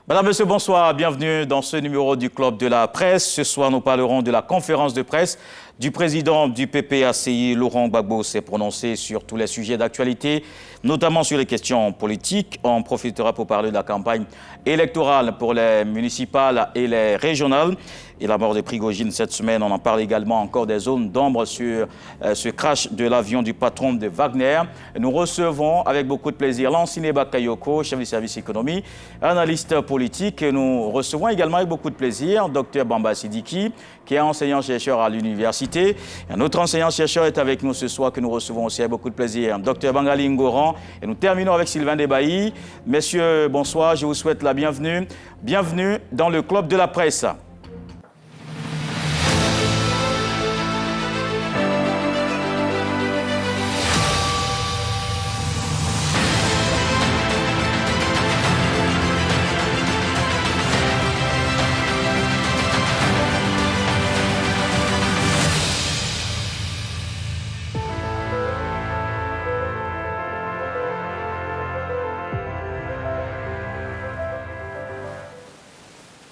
Madame, Monsieur, bonsoir. Bienvenue dans ce numéro du Club de la Presse. Ce soir, nous parlerons de la conférence de presse du président du PPACI, Laurent Gbagbo, s'est prononcé sur tous les sujets d'actualité, notamment sur les questions politiques. On profitera pour parler de la campagne électorale pour les municipales et les régionales. Et la mort de Prigojine cette semaine, on en parle également encore des zones d'ombre sur ce crash de l'avion du patron de Wagner. Nous recevons avec beaucoup de plaisir Lansine Bakayoko, chef du service économie, analyste politique. Nous recevons également avec beaucoup de plaisir Dr Bamba Sidiki, qui est enseignant-chercheur à l'université. Un autre enseignant-chercheur est avec nous ce soir que nous recevons aussi avec beaucoup de plaisir, Dr Bangali Ngoran. Et nous terminons avec Sylvain Debailly. Messieurs, bonsoir, je vous souhaite la bienvenue. Bienvenue dans le Club de la Presse.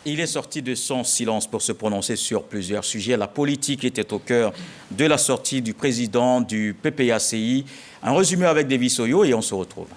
Il est sorti de son silence pour se prononcer sur plusieurs sujets. La politique était au cœur de la sortie du président du PPACI. Un résumé avec Davis Oyo et on se retrouve.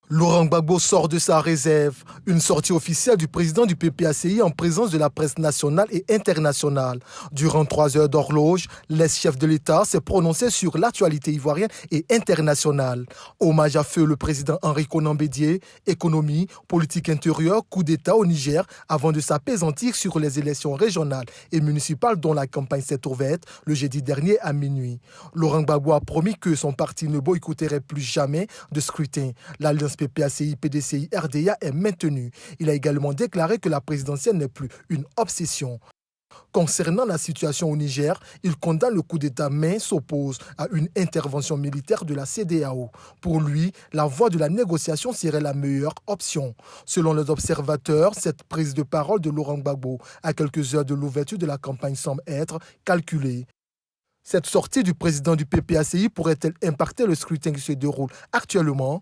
Laurent Gbagbo sort de sa réserve. Une sortie officielle du président du PPACI en présence de la presse nationale et internationale. Durant 3 heures d'horloge, l'ex-chef de l'État s'est prononcé sur l'actualité ivoirienne et internationale. Hommage à feu le président Henri Konan Bédié, économie, politique intérieure, coup d'État au Niger, avant de s'apaisantir sur les élections régionales et municipales dont la campagne s'est ouverte le jeudi dernier à minuit. Laurent Gbagbo a promis que son parti ne boycotterait plus jamais de scrutin. L'alliance PPACI, PDCI, RDA est maintenue. Il a également déclaré que la présidentielle n'est plus une obsession. Concernant la situation au Niger, il condamne le coup d'État mais s'oppose à une intervention militaire de la CEDEAO. Pour lui, la voie de la négociation serait la meilleure option. Selon les observateurs, cette prise de parole de Laurent Gbagbo à quelques heures de l'ouverture de la campagne semble être calculée. Cette sortie du président du PPACI pourrait-elle impacter le scrutin qui se déroule actuellement ?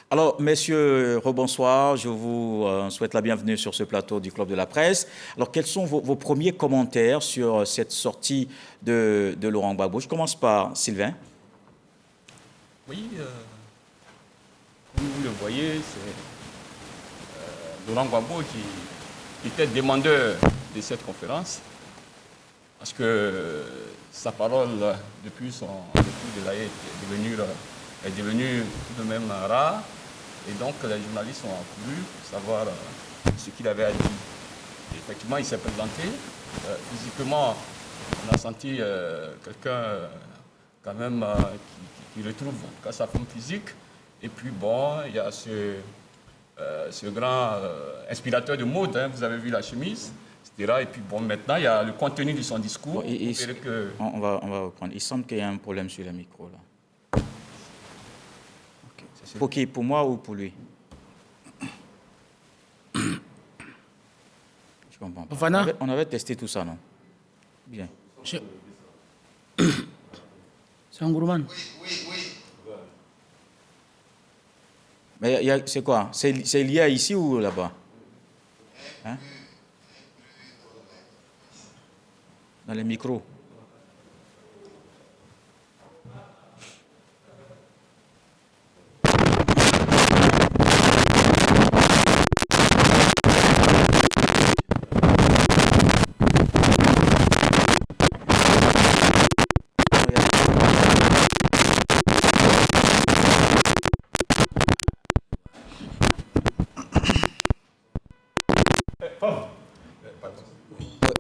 Alors, messieurs, rebonsoir. Je vous souhaite la bienvenue sur ce plateau du Club de la Presse. Alors, quels sont vos premiers commentaires sur cette sortie de Laurent Gbagbo? Je commence par Sylvain. Oui, comme vous le voyez, c'est Laurent Gbagbo qui était demandeur de cette conférence parce que sa parole, depuis son dépôt de l'AE, est devenue tout de même rare. Et donc, les journalistes ont voulu savoir ce qu'il avait à dire. Et effectivement, il s'est présenté. Physiquement, on a senti quelqu'un quand même qui retrouve sa forme physique. Et puis, bon, il y a ce grand inspirateur de mode, hein, vous avez vu la chemise, etc. Et puis, bon, maintenant, il y a le contenu de son discours. Bon, on va reprendre. Il semble qu'il y a un problème sur le micro, là. Pour qui? Pour moi ou pour lui? Je comprends pas. On avait testé tout ça, non? Bien. C'est un gourmand. Oui. Mais c'est quoi? C'est lié à ici ou là-bas? Hein? Dans les micros.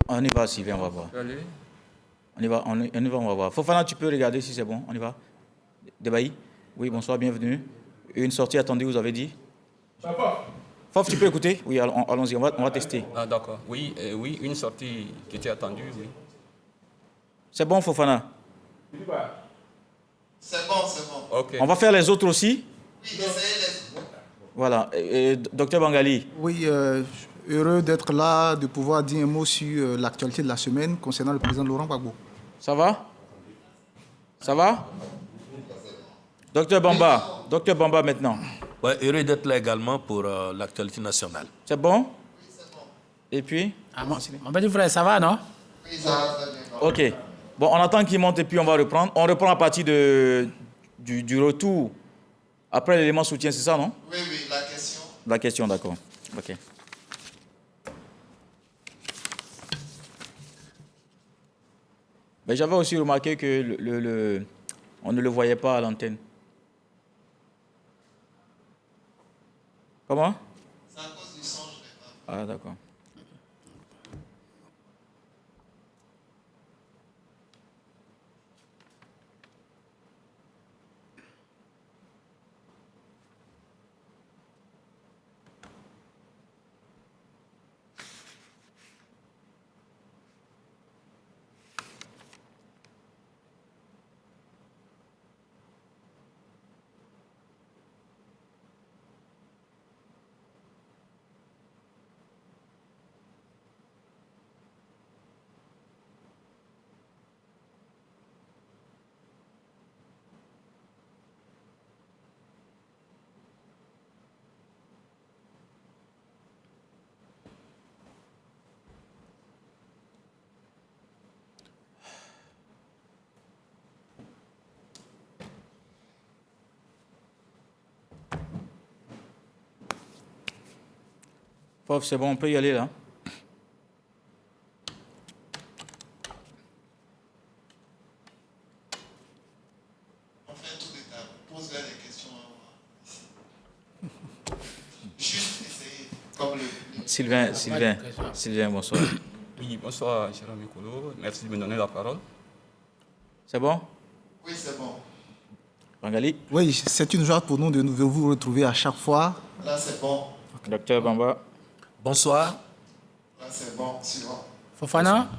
On y va, Sylvain, on va voir. On y va, on va voir. Fofana, tu peux regarder si c'est bon. On y va. Debailly? Oui, bonsoir, bienvenue. Une sortie attendue, vous avez dit? Fof, tu peux écouter? Oui, allons-y, on va tester. Ah, d'accord. Oui, une sortie qui était attendue, oui. C'est bon, Fofana? C'est bon. OK. On va faire les autres aussi? Voilà. Docteur Bangali. Oui, heureux d'être là, de pouvoir dire un mot sur l'actualité de la semaine concernant le président Laurent Gbagbo. Ça va? Ça va? Docteur Bamba maintenant. Ouais, heureux d'être là également pour l'actualité nationale. C'est bon? Et puis? Mon petit frère, ça va, non? Oui, ça va très bien. Ok. Bon, on attend qu'il monte et puis on va reprendre. On reprend à partir du retour. Après l'élément soutien, c'est ça, non? Oui, la question. La question, d'accord. Ok. Mais j'avais aussi remarqué que on ne le voyait pas à l'antenne. Comment? C'est à cause du son, je n'ai pas. Ah, d'accord. Prof, c'est bon, on peut y aller là. On fait un tour de table. Pose-leur des questions Juste essayer. Comme le... Sylvain, bonsoir. Oui, bonsoir, Jérôme Mikolo. Merci de me donner la parole. C'est bon? Oui, c'est bon. Bangali? Oui, c'est une joie pour nous de vous retrouver à chaque fois. Là, c'est bon. Docteur Bamba? Bonsoir. Là, c'est bon. Suivant. Fofana?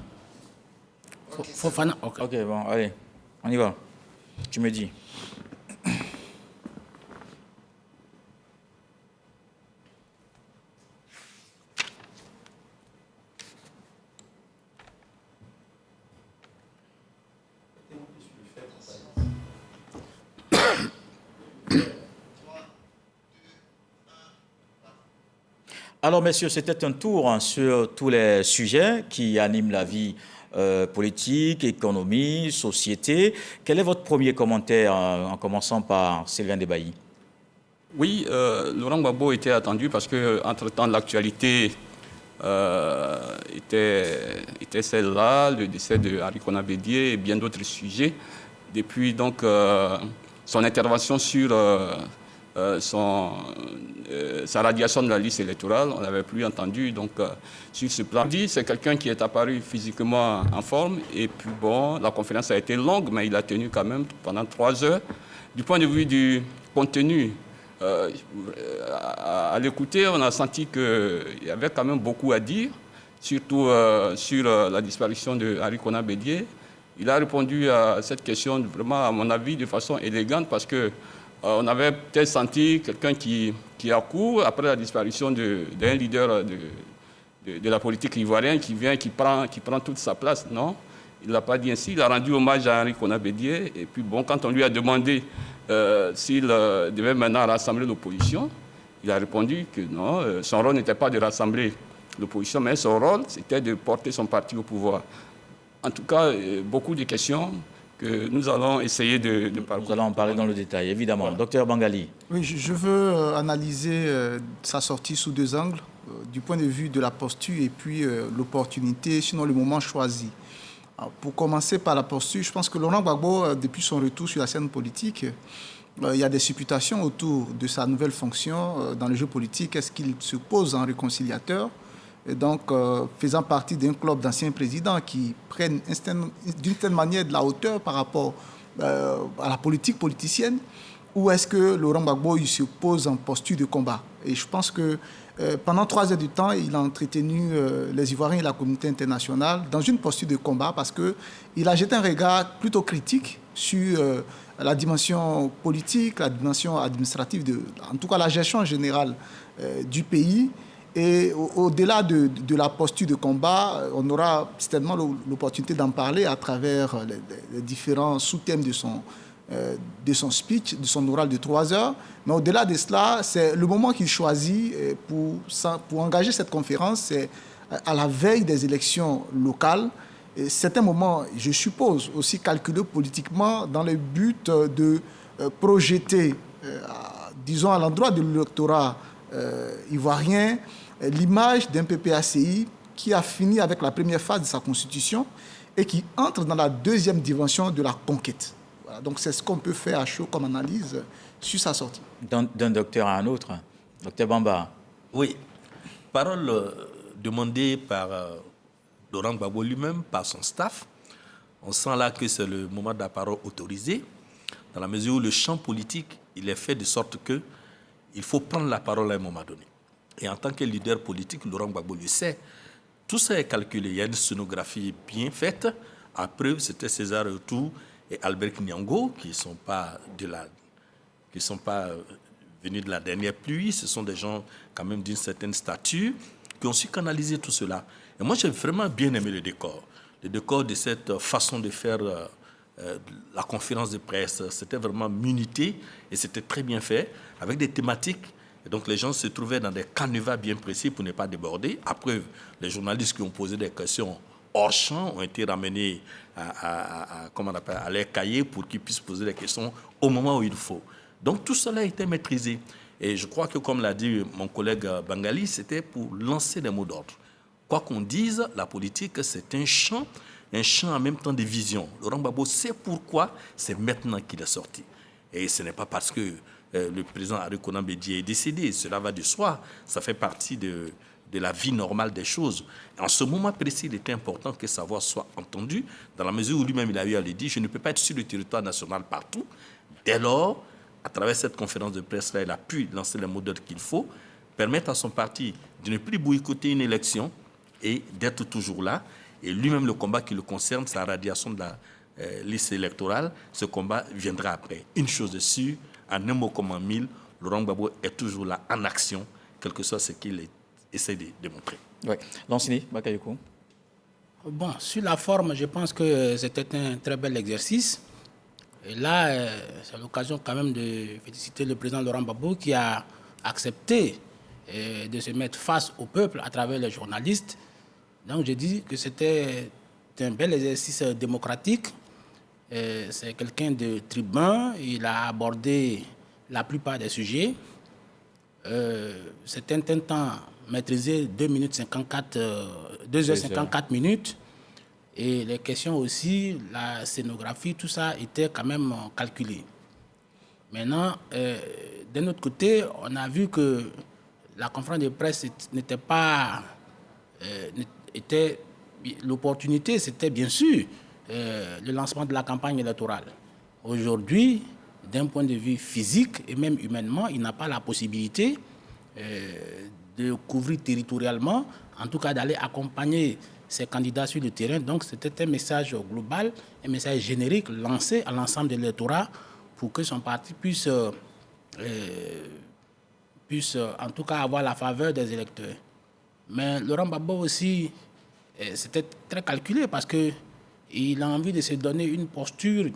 Ok, Fofana, ok. Ok, bon, allez, on y va. Tu me dis. Alors, messieurs, c'était un tour sur tous les sujets qui animent la vie politique, économie, société. Quel est votre premier commentaire, en commençant par Sylvain Debailly? Oui, Laurent Gbagbo était attendu parce qu'entre-temps, l'actualité était celle-là, le décès de Arikona Bédié et bien d'autres sujets. Depuis donc son intervention sur sa radiation de la liste électorale, on n'avait plus entendu. Donc, sur ce plan, c'est quelqu'un qui est apparu physiquement en forme. Et puis, bon, la conférence a été longue, mais il a tenu quand même pendant 3 heures. Du point de vue du contenu, à l'écouter, on a senti qu'il y avait quand même beaucoup à dire, surtout sur la disparition de Arikona Bédié. Il a répondu à cette question, vraiment, à mon avis, de façon élégante, parce que on avait peut-être senti quelqu'un qui accourt après la disparition d'un leader de la politique ivoirienne qui vient, qui prend toute sa place. Non, il ne l'a pas dit ainsi. Il a rendu hommage à Arikona Bédié. Et puis, bon, quand on lui a demandé s'il devait maintenant rassembler l'opposition, il a répondu que non, son rôle n'était pas de rassembler l'opposition, mais son rôle, c'était de porter son parti au pouvoir. En tout cas, beaucoup de questions que nous allons essayer de parler. Nous allons en parler dans le détail, évidemment. Voilà. Docteur Bangali. Oui, je veux analyser sa sortie sous 2 angles, du point de vue de la posture et puis l'opportunité, sinon le moment choisi. Alors, pour commencer par la posture, je pense que Laurent Gbagbo, depuis son retour sur la scène politique, il y a des supputations autour de sa nouvelle fonction dans le jeu politique. Est-ce qu'il se pose en réconciliateur ? Et donc, faisant partie d'un club d'anciens présidents qui prennent d'une certaine manière de la hauteur par rapport à la politique politicienne, ou est-ce que Laurent Gbagbo il se pose en posture de combat? Et je pense que pendant 3 heures du temps, il a entretenu les Ivoiriens et la communauté internationale dans une posture de combat parce qu'il a jeté un regard plutôt critique sur la dimension politique, la dimension administrative, en tout cas la gestion générale du pays. Et au-delà de la posture de combat, on aura certainement l'opportunité d'en parler à travers les différents sous-thèmes de son speech, de son oral de 3 heures. Mais au-delà de cela, c'est le moment qu'il choisit pour engager cette conférence, c'est à la veille des élections locales. C'est un moment, je suppose, aussi calculé politiquement dans le but de projeter, disons à l'endroit de l'électorat ivoirien, l'image d'un PPACI qui a fini avec la première phase de sa constitution et qui entre dans la deuxième dimension de la conquête. Voilà, donc c'est ce qu'on peut faire à chaud comme analyse sur sa sortie. D'un docteur à un autre. Docteur Bamba. Oui. Parole demandée par Laurent Gbagbo lui-même, par son staff. On sent là que c'est le moment de la parole autorisée, dans la mesure où le champ politique, il est fait de sorte que il faut prendre la parole à un moment donné. Et en tant que leader politique, Laurent Gbagbo le sait, tout ça est calculé. Il y a une scénographie bien faite. À preuve, c'était César Retour et Albert Nyango qui ne sont pas venus de la dernière pluie. Ce sont des gens quand même d'une certaine stature qui ont su canaliser tout cela. Et moi, j'ai vraiment bien aimé le décor de cette façon de faire la conférence de presse. C'était vraiment minuté et c'était très bien fait, avec des thématiques. Et donc, les gens se trouvaient dans des canevas bien précis pour ne pas déborder. À preuve, les journalistes qui ont posé des questions hors champ ont été ramenés à leur cahier pour qu'ils puissent poser des questions au moment où il faut. Donc, tout cela a été maîtrisé. Et je crois que, comme l'a dit mon collègue Bangali, c'était pour lancer des mots d'ordre. Quoi qu'on dise, la politique, c'est un champ en même temps de vision. Laurent Gbagbo sait pourquoi c'est maintenant qu'il est sorti. Et ce n'est pas parce que le président Henri Konan Bédié est décédé. Cela va de soi. Ça fait partie de la vie normale des choses. Et en ce moment précis, il était important que sa voix soit entendue, dans la mesure où lui-même il a eu à le dire, je ne peux pas être sur le territoire national partout. Dès lors, à travers cette conférence de presse-là, il a pu lancer les mots d'ordre qu'il faut, permettre à son parti de ne plus boycotter une élection et d'être toujours là. Et lui-même, le combat qui le concerne, sa radiation de la liste électorale, ce combat viendra après. Une chose est sûre, en un mot comme en mille, Laurent Gbagbo est toujours là, en action, quel que soit ce qu'il essaie de démontrer. Oui. Lansini Bakayoko. Bon, sur la forme, je pense que c'était un très bel exercice. Et là, c'est l'occasion quand même de féliciter le président Laurent Gbagbo qui a accepté de se mettre face au peuple à travers les journalistes. Donc, je dis que c'était un bel exercice démocratique. C'est quelqu'un de tribun. Il a abordé la plupart des sujets. C'était un temps maîtrisé, 2h54 minutes. Et les questions aussi, la scénographie, tout ça était quand même calculé. Maintenant, d'un autre côté, on a vu que la conférence de presse n'était pas... l'opportunité, c'était bien sûr le lancement de la campagne électorale. Aujourd'hui, d'un point de vue physique et même humainement, il n'a pas la possibilité de couvrir territorialement, en tout cas d'aller accompagner ses candidats sur le terrain. Donc c'était un message global, un message générique lancé à l'ensemble de l'électorat pour que son parti puisse en tout cas avoir la faveur des électeurs. Mais Laurent Gbagbo aussi, c'était très calculé parce qu'il a envie de se donner une posture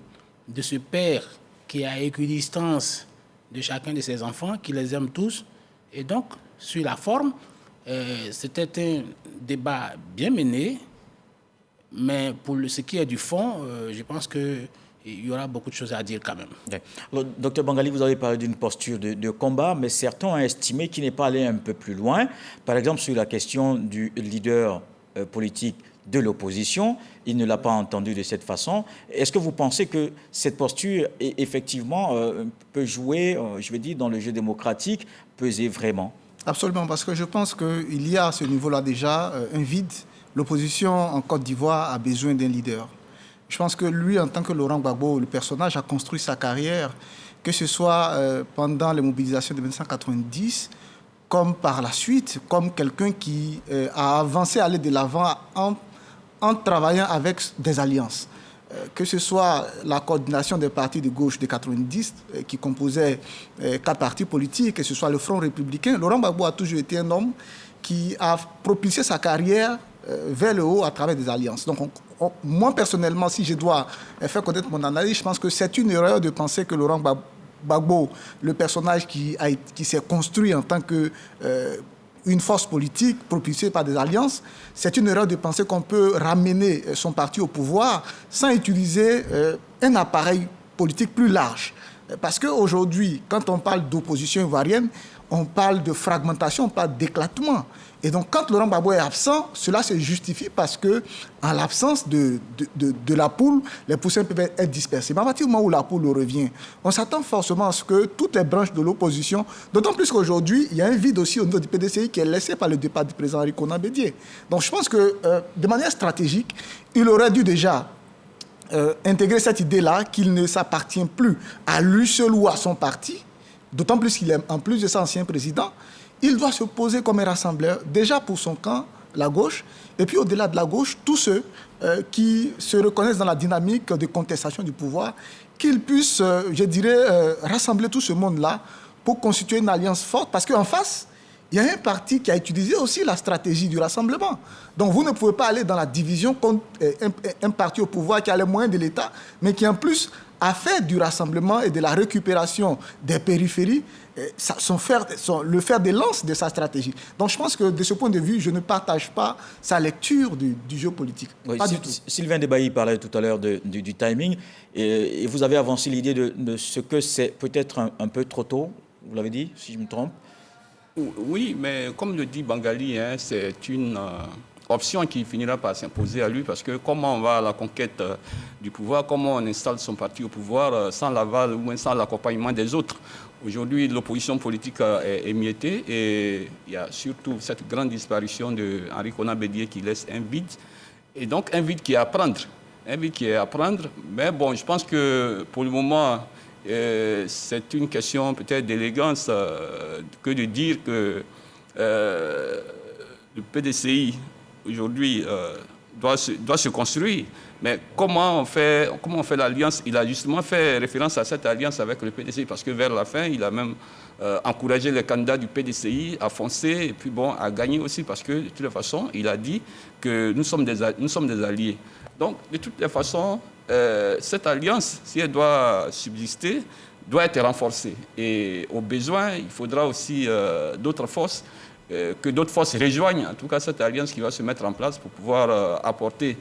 de ce père qui a équidistance de chacun de ses enfants, qui les aime tous. Et donc, sur la forme, c'était un débat bien mené. Mais pour ce qui est du fond, je pense qu'il y aura beaucoup de choses à dire quand même. Alors, Docteur Bangali, vous avez parlé d'une posture de combat, mais certains ont estimé qu'il n'est pas allé un peu plus loin. Par exemple, sur la question du leader politique de l'opposition, il ne l'a pas entendu de cette façon. Est-ce que vous pensez que cette posture, effectivement, peut jouer, je veux dire, dans le jeu démocratique, peser vraiment? Absolument, parce que je pense qu'il y a à ce niveau-là déjà un vide. L'opposition en Côte d'Ivoire a besoin d'un leader. Je pense que lui, en tant que Laurent Gbagbo, le personnage a construit sa carrière, que ce soit pendant les mobilisations de 1990, comme par la suite, comme quelqu'un qui a avancé, allé de l'avant en travaillant avec des alliances. que ce soit la coordination des partis de gauche de 90, qui composait 4 partis politiques, que ce soit le Front républicain, Laurent Gbagbo a toujours été un homme qui a propulsé sa carrière vers le haut à travers des alliances. Donc, moi, personnellement, si je dois faire connaître mon analyse, je pense que c'est une erreur de penser que Laurent Gbagbo, le personnage qui s'est construit en tant que une force politique propulsée par des alliances, c'est une erreur de penser qu'on peut ramener son parti au pouvoir sans utiliser un appareil politique plus large. Parce qu'aujourd'hui, quand on parle d'opposition ivoirienne, on parle de fragmentation, on parle d'éclatement. Et donc, quand Laurent Gbagbo est absent, cela se justifie parce que, en l'absence de la poule, les poussins peuvent être dispersés. Mais à partir du moment où la poule revient, on s'attend forcément à ce que toutes les branches de l'opposition, d'autant plus qu'aujourd'hui, il y a un vide aussi au niveau du PDCI qui est laissé par le départ du président Henri Konan Bédié. Donc, je pense que, de manière stratégique, il aurait dû déjà intégrer cette idée-là qu'il ne s'appartient plus à lui seul ou à son parti, d'autant plus qu'il est, en plus de ça, ancien président. Il doit se poser comme un rassembleur, déjà pour son camp, la gauche, et puis au-delà de la gauche, tous ceux qui se reconnaissent dans la dynamique de contestation du pouvoir, qu'ils puissent, je dirais, rassembler tout ce monde-là pour constituer une alliance forte, parce qu'en face, il y a un parti qui a utilisé aussi la stratégie du rassemblement. Donc vous ne pouvez pas aller dans la division contre un parti au pouvoir qui a les moyens de l'État, mais qui en plus a fait du rassemblement et de la récupération des périphéries le fer de lance de sa stratégie. Donc je pense que de ce point de vue, je ne partage pas sa lecture du jeu politique. Oui, Pas du tout. Sylvain Debailly parlait tout à l'heure du timing, et vous avez avancé l'idée de ce que c'est peut-être un peu trop tôt, vous l'avez dit, si je me trompe. Oui, mais comme le dit Bangali, c'est une option qui finira par s'imposer à lui, parce que comment on va à la conquête du pouvoir, comment on installe son parti au pouvoir sans l'aval ou sans l'accompagnement des autres. Aujourd'hui, l'opposition politique est émiettée et il y a surtout cette grande disparition de Henri Konan Bédié qui laisse un vide, et donc un vide qui est à prendre. Un vide qui est à prendre, mais bon, je pense que pour le moment, c'est une question peut-être d'élégance que de dire que le PDCI aujourd'hui doit se construire. Mais comment on fait l'alliance? Il a justement fait référence à cette alliance avec le PDCI, parce que vers la fin, il a même encouragé les candidats du PDCI à foncer et puis bon, à gagner aussi, parce que de toutes les façons, il a dit que nous sommes des alliés. Donc, de toutes les façons, cette alliance, si elle doit subsister, doit être renforcée. Et au besoin, il faudra aussi d'autres forces, que d'autres forces rejoignent, en tout cas, cette alliance qui va se mettre en place pour pouvoir apporter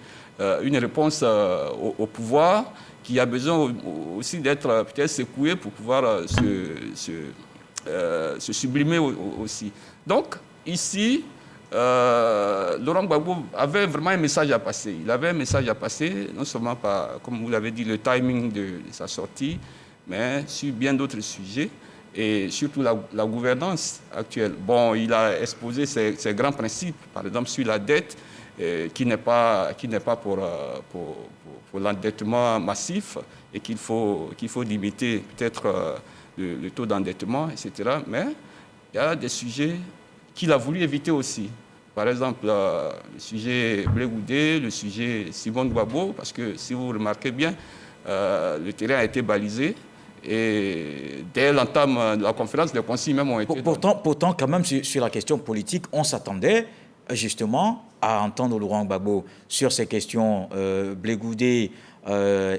une réponse au pouvoir, qui a besoin aussi d'être peut-être secoué pour pouvoir se sublimer aussi. Donc, ici, Laurent Gbagbo avait vraiment un message à passer. Il avait un message à passer, non seulement par, comme vous l'avez dit, le timing de sa sortie, mais sur bien d'autres sujets, et surtout la gouvernance actuelle. Bon, il a exposé ses grands principes, par exemple sur la dette, qui n'est pas pour l'endettement massif, et qu'il faut limiter peut-être le taux d'endettement, etc. Mais il y a des sujets qu'il a voulu éviter aussi. Par exemple, le sujet Blé Goudé, le sujet Simone Gbagbo, parce que si vous remarquez bien, le terrain a été balisé, et dès l'entame de la conférence, les consignes même ont été... Pourtant, quand même, sur la question politique, on s'attendait justement à entendre Laurent Gbagbo sur ces questions Blé Goudé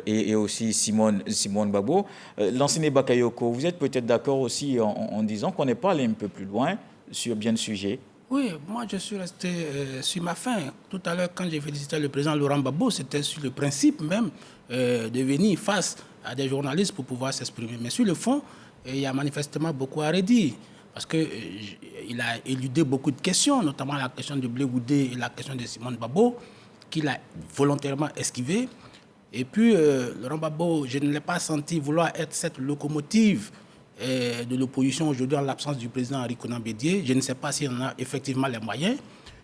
et aussi Simone Gbagbo. Lansine Bakayoko, vous êtes peut-être d'accord aussi en disant qu'on n'est pas allé un peu plus loin sur bien le sujet? Oui, moi je suis resté sur ma faim. Tout à l'heure, quand j'ai félicité le président Laurent Gbagbo, c'était sur le principe même de venir face à des journalistes pour pouvoir s'exprimer. Mais sur le fond, il y a manifestement beaucoup à redire, parce qu'il a éludé beaucoup de questions, notamment la question de Blé Goudé et la question de Simone Gbagbo, qu'il a volontairement esquivé. Et puis, Laurent Gbagbo, je ne l'ai pas senti vouloir être cette locomotive de l'opposition aujourd'hui en l'absence du président Henri Konan Bédié. Je ne sais pas s'il en a effectivement les moyens.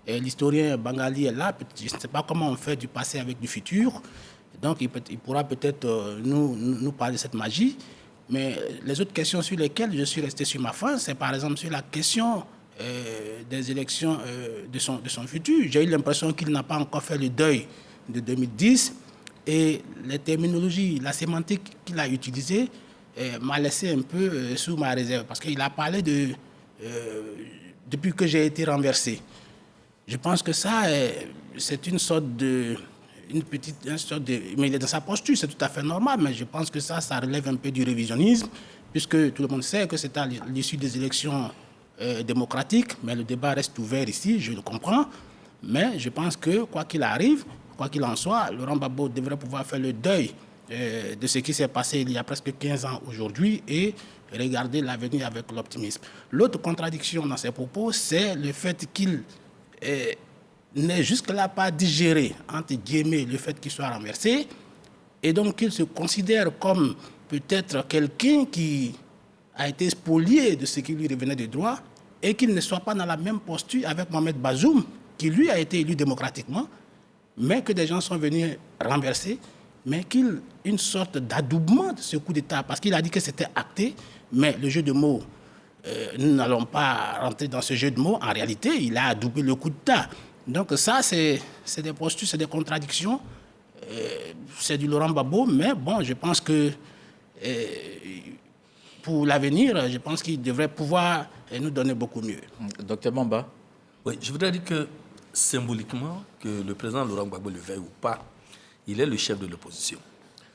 L'historien Bangali est là. Je ne sais pas comment on fait du passé avec du futur. Donc, il pourra peut-être nous parler de cette magie. Mais les autres questions sur lesquelles je suis resté sur ma faim, c'est par exemple sur la question des élections de son futur. J'ai eu l'impression qu'il n'a pas encore fait le deuil de 2010. Et les terminologies, la sémantique qu'il a utilisée m'a laissé un peu sous ma réserve. Parce qu'il a parlé de... depuis que j'ai été renversé. Je pense que ça, c'est une sorte de... mais il est dans sa posture, c'est tout à fait normal, mais je pense que ça relève un peu du révisionnisme, puisque tout le monde sait que c'est à l'issue des élections démocratiques, mais le débat reste ouvert ici, je le comprends, mais je pense que, quoi qu'il arrive, quoi qu'il en soit, Laurent Gbagbo devrait pouvoir faire le deuil de ce qui s'est passé il y a presque 15 ans aujourd'hui et regarder l'avenir avec l'optimisme. L'autre contradiction dans ses propos, c'est le fait qu'il n'est jusque-là pas digéré, entre guillemets, le fait qu'il soit renversé, et donc qu'il se considère comme peut-être quelqu'un qui a été spolié de ce qui lui revenait de droit, et qu'il ne soit pas dans la même posture avec Mohamed Bazoum, qui lui a été élu démocratiquement, mais que des gens sont venus renverser, mais qu'il une sorte d'adoubement de ce coup d'État, parce qu'il a dit que c'était acté, mais le jeu de mots, nous n'allons pas rentrer dans ce jeu de mots, en réalité, il a adoubé le coup d'État. Donc ça, c'est des postures, c'est des contradictions, c'est du Laurent Gbagbo, mais bon, je pense que pour l'avenir, je pense qu'il devrait pouvoir nous donner beaucoup mieux. Docteur Bamba. Oui, je voudrais dire que symboliquement, que le président Laurent Gbagbo le veuille ou pas, il est le chef de l'opposition.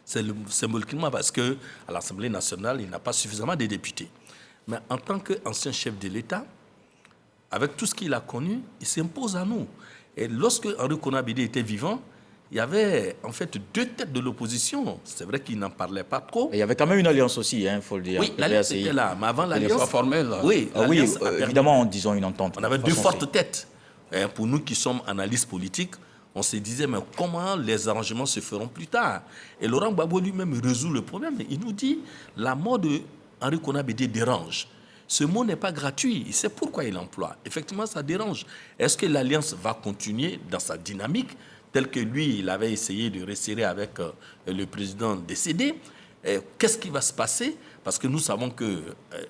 C'est symboliquement parce qu'à l'Assemblée nationale, il n'a pas suffisamment de députés. Mais en tant qu'ancien chef de l'État, avec tout ce qu'il a connu, il s'impose à nous. Et lorsque Henri Konan Bédié était vivant, il y avait en fait deux têtes de l'opposition. C'est vrai qu'il n'en parlait pas trop. Et il y avait quand même une alliance aussi, il faut le dire. Oui, l'alliance était là. Mais avant l'alliance... pas formelle. Oui, oui, évidemment, en disant une entente. On avait deux fortes têtes. Et pour nous qui sommes analystes politiques, on se disait, mais comment les arrangements se feront plus tard? Et Laurent Gbagbo lui-même résout le problème. Il nous dit, la mort de Henri Konan Bédié dérange. Ce mot n'est pas gratuit. Il sait pourquoi il l'emploie. Effectivement, ça dérange. Est-ce que l'Alliance va continuer dans sa dynamique, telle que lui, il avait essayé de resserrer avec le président décédé? Qu'est-ce qui va se passer? Parce que nous savons que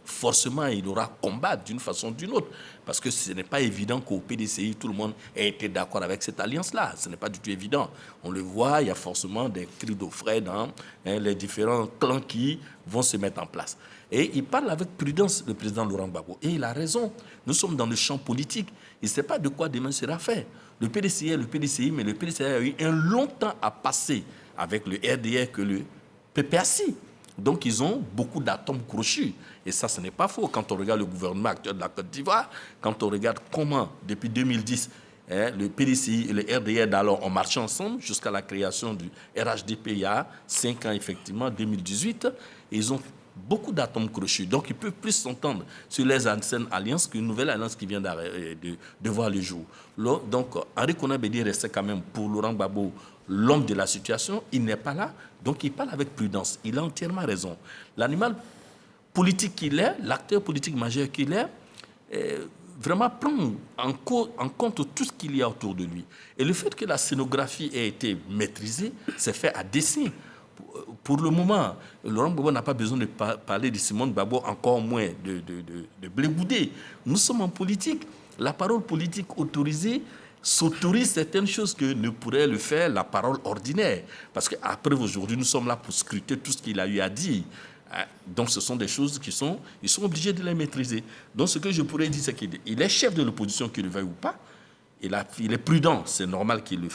forcément, il aura combat d'une façon ou d'une autre. Parce que ce n'est pas évident qu'au PDCI, tout le monde ait été d'accord avec cette alliance-là. Ce n'est pas du tout évident. On le voit, il y a forcément des cris d'orfraie dans les différents clans qui vont se mettre en place. Et il parle avec prudence, le président Laurent Gbagbo. Et il a raison. Nous sommes dans le champ politique. Il ne sait pas de quoi demain sera fait. Le PDCI est le PDCI, mais le PDCI a eu un long temps à passer avec le RDR que le PPACI. Donc, ils ont beaucoup d'atomes crochus. Et ça, ce n'est pas faux. Quand on regarde le gouvernement actuel de la Côte d'Ivoire, quand on regarde comment, depuis 2010, le PDCI et le RDR d'alors ont marché ensemble jusqu'à la création du RHDP il y a 5 ans, effectivement, 2018, et ils ont beaucoup d'atomes crochus. Donc, ils peuvent plus s'entendre sur les anciennes alliances qu'une nouvelle alliance qui vient de voir le jour. Donc, Henri Konan Bédié restait quand même, pour Laurent Gbagbo, l'homme de la situation. Il n'est pas là, donc il parle avec prudence. Il a entièrement raison. L'animal politique qu'il est, l'acteur politique majeur qu'il est, vraiment prend en compte tout ce qu'il y a autour de lui. Et le fait que la scénographie ait été maîtrisée, c'est fait à dessein. Pour le moment, Laurent Gbagbo n'a pas besoin de parler de Simone Gbagbo, encore moins de Blé Goudé. Nous sommes en politique. La parole politique autorisée s'autorise certaines choses que ne pourrait le faire la parole ordinaire. Parce qu'après, aujourd'hui, nous sommes là pour scruter tout ce qu'il a eu à dire. Donc, ce sont des choses ils sont obligés de les maîtriser. Donc, ce que je pourrais dire, c'est qu'il est chef de l'opposition, qu'il le veuille ou pas. Il est prudent, c'est normal qu'il le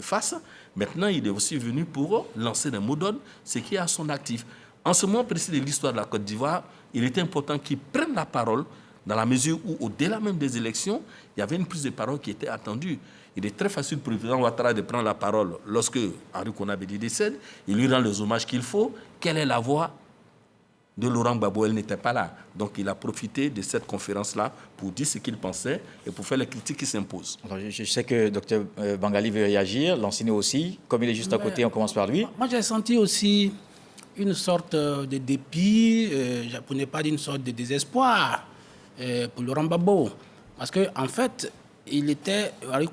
fasse. Maintenant, il est aussi venu pour lancer des mots d'ordre, ce qui est à son actif. En ce moment précis de l'histoire de la Côte d'Ivoire, il était important qu'il prenne la parole dans la mesure où, au-delà même des élections, il y avait une prise de parole qui était attendue. Il est très facile pour le président Ouattara de prendre la parole lorsque Henri Konan Bédié décède. Il lui rend les hommages qu'il faut. Quelle est la voix de Laurent Gbagbo? Elle n'était pas là. Donc, il a profité de cette conférence-là pour dire ce qu'il pensait et pour faire les critiques qui s'imposent. Alors, je sais que Dr Bangali veut réagir, l'enseignant aussi. Comme il est juste à côté, on commence par lui. Moi, j'ai senti aussi une sorte de dépit, pour ne pas dire une sorte de désespoir pour Laurent Gbagbo. Parce qu'en fait, le président Henri